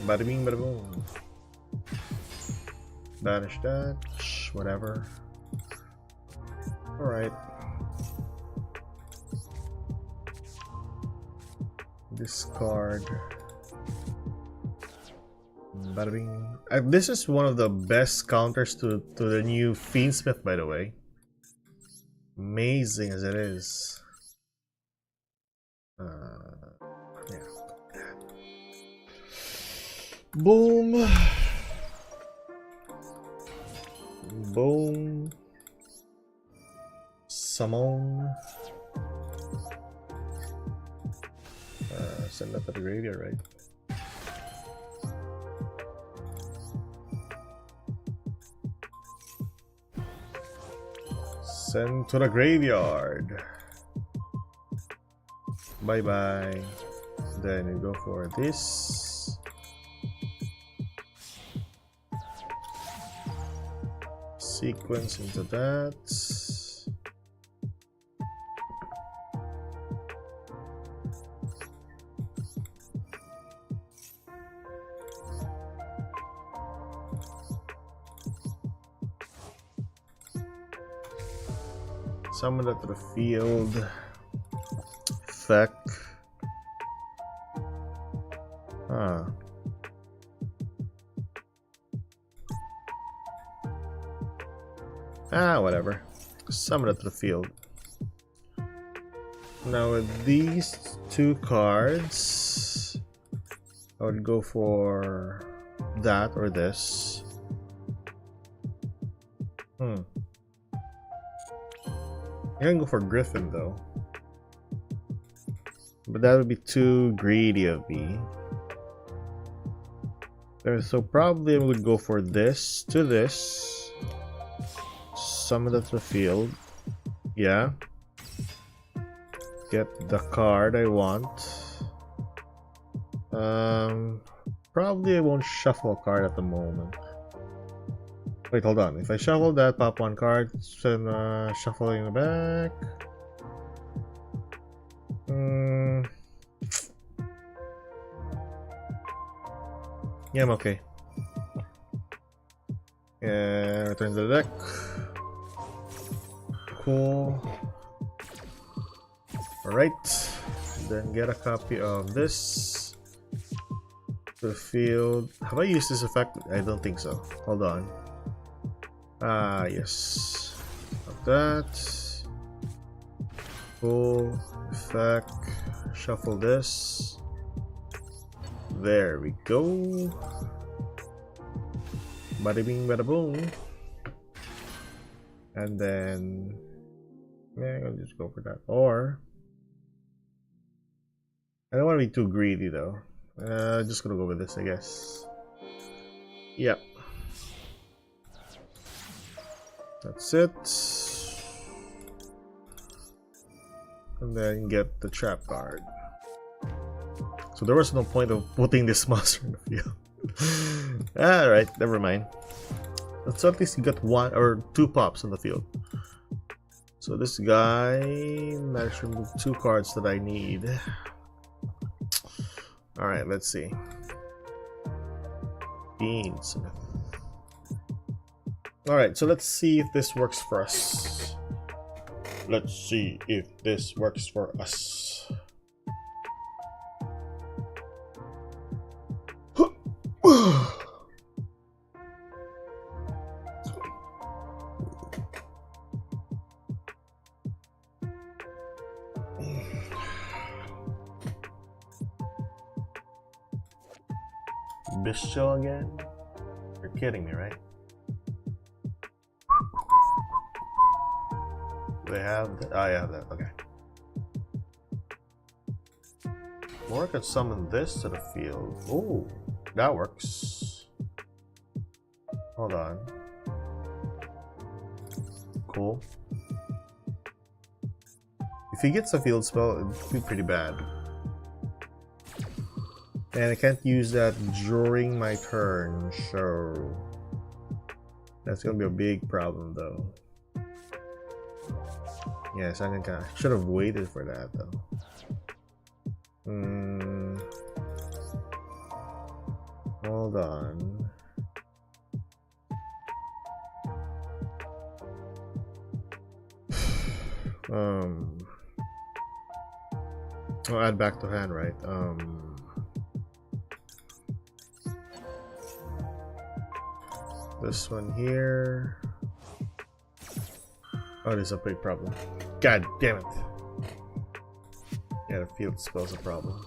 Bada bing, bada boom. Banish that. Whatever. Alright. Discard. Bada bing. This is one of the best counters to the new Fiendsmith, by the way. Amazing as it is. Yeah. Boom. Boom. Summon. Send that to the graveyard, right? Send to the graveyard. Bye bye. Then you go for this. Sequence into that. Summon that to the field. Effect. Whatever. Summon it to the field. Now with these two cards, I would go for that or this. I can go for Griffin though, but that would be too greedy of me. So probably I would go for this to this. Summon that to the field. Yeah. Get the card I want. Probably I won't shuffle a card at the moment. Wait, hold on. If I shuffle that, pop one card, then shuffle in the back. Yeah, I'm okay. Return to the deck. Cool. Alright. Then get a copy of this. To the field. Have I used this effect? I don't think so. Hold on. Yes. Like that. Cool. Effect. Shuffle this. There we go. Bada bing, bada boom. And then, yeah, I'll just go for that. Or, I don't want to be too greedy though. Just gonna go with this, I guess. Yep. That's it. And then get the trap card. So there was no point of putting this monster in the field. Alright, never mind. So at least you got one or two pops in the field. So this guy managed to remove 2 cards that I need. Alright, let's see. Beans. Alright, so let's see if this works for us. Let's see if this works for us. Bistro again? You're kidding me, right? They have that? Oh, I have that. Okay. Or I could summon this to the field. Oh, that works. Hold on. Cool. If he gets a field spell, it'd be pretty bad. And I can't use that during my turn, so that's gonna be a big problem though. Yes, I should have waited for that though. Hold on. I'll add back to hand, right? This one here. Oh, there's a big problem. God damn it. Yeah, the field spell's a problem.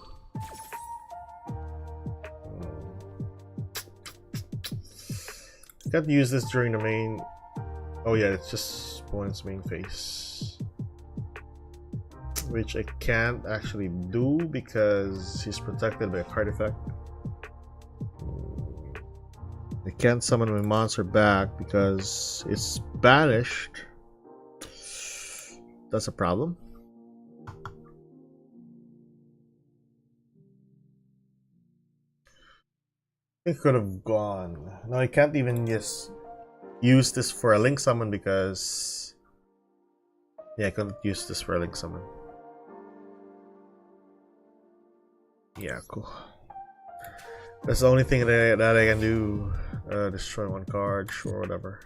Can't use this during the main. Oh yeah, it's just opponent's main phase, which I can't actually do because he's protected by a card effect. I can't summon my monster back because it's banished. That's a problem. It could have gone. No, I can't even just use this for a link summon because yeah, I couldn't use this for a link summon. Yeah, cool. That's the only thing that I can do. Destroy 1 card, sure, whatever.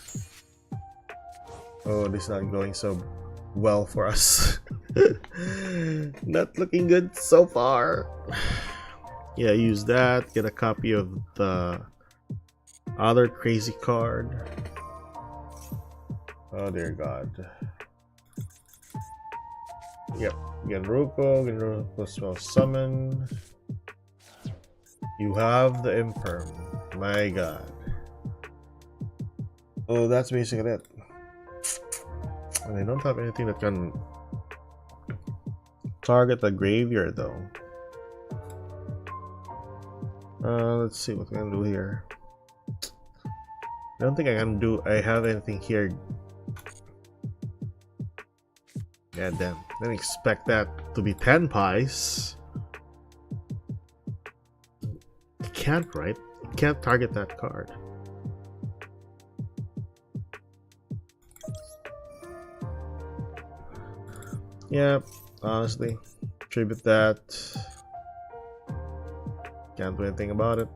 Oh, this is not going so well for us. Not looking good so far. Yeah, use that. Get a copy of the other crazy card. Oh dear God. Yep. Genruko spell summon. You have the Imperm. My God. Oh, that's basically it. And I don't have anything that can target the graveyard though. Let's see what we can do here. I don't think I have anything here. God damn. Didn't expect that to be 10 pies. It can't, right? It can't target that card. Yeah, honestly, tribute that. Can't do anything about it.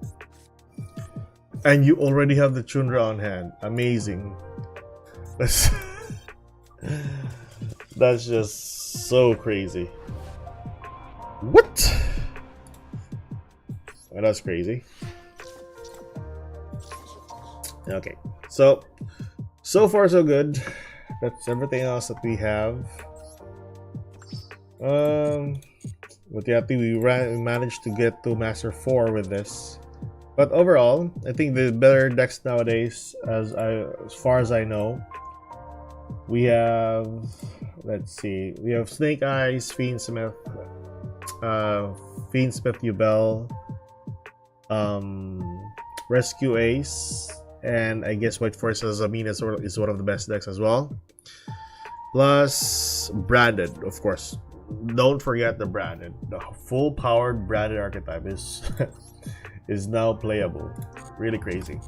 And you already have the Chundra on hand. Amazing. That's that's just so crazy. What? Oh, that's crazy. Okay, so far so good. That's everything else that we have. But yeah, I think we managed to get to Master 4 with this. But overall, I think the better decks nowadays, as far as I know, We have, let's see, we have Snake Eyes, Fiendsmith, Ubel, Rescue Ace, and I guess White Force Zamina is one of the best decks as well. Plus Branded, of course. Don't forget the Branded. The full powered Branded archetype is is now playable. Really crazy.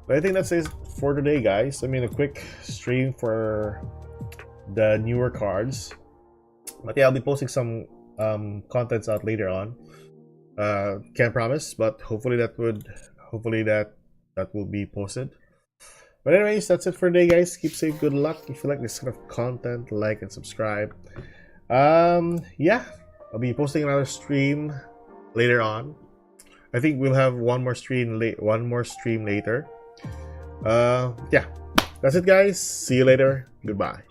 But I think that's it for today, guys. I mean, a quick stream for the newer cards. But yeah, I'll be posting some contents out later on. Can't promise, but hopefully that will be posted. But anyways, that's it for today, guys. Keep safe, good luck. If you like this kind of content, like and subscribe. Yeah, I'll be posting another stream later on. I think we'll have one more stream later. Yeah, that's it, guys. See you later. Goodbye.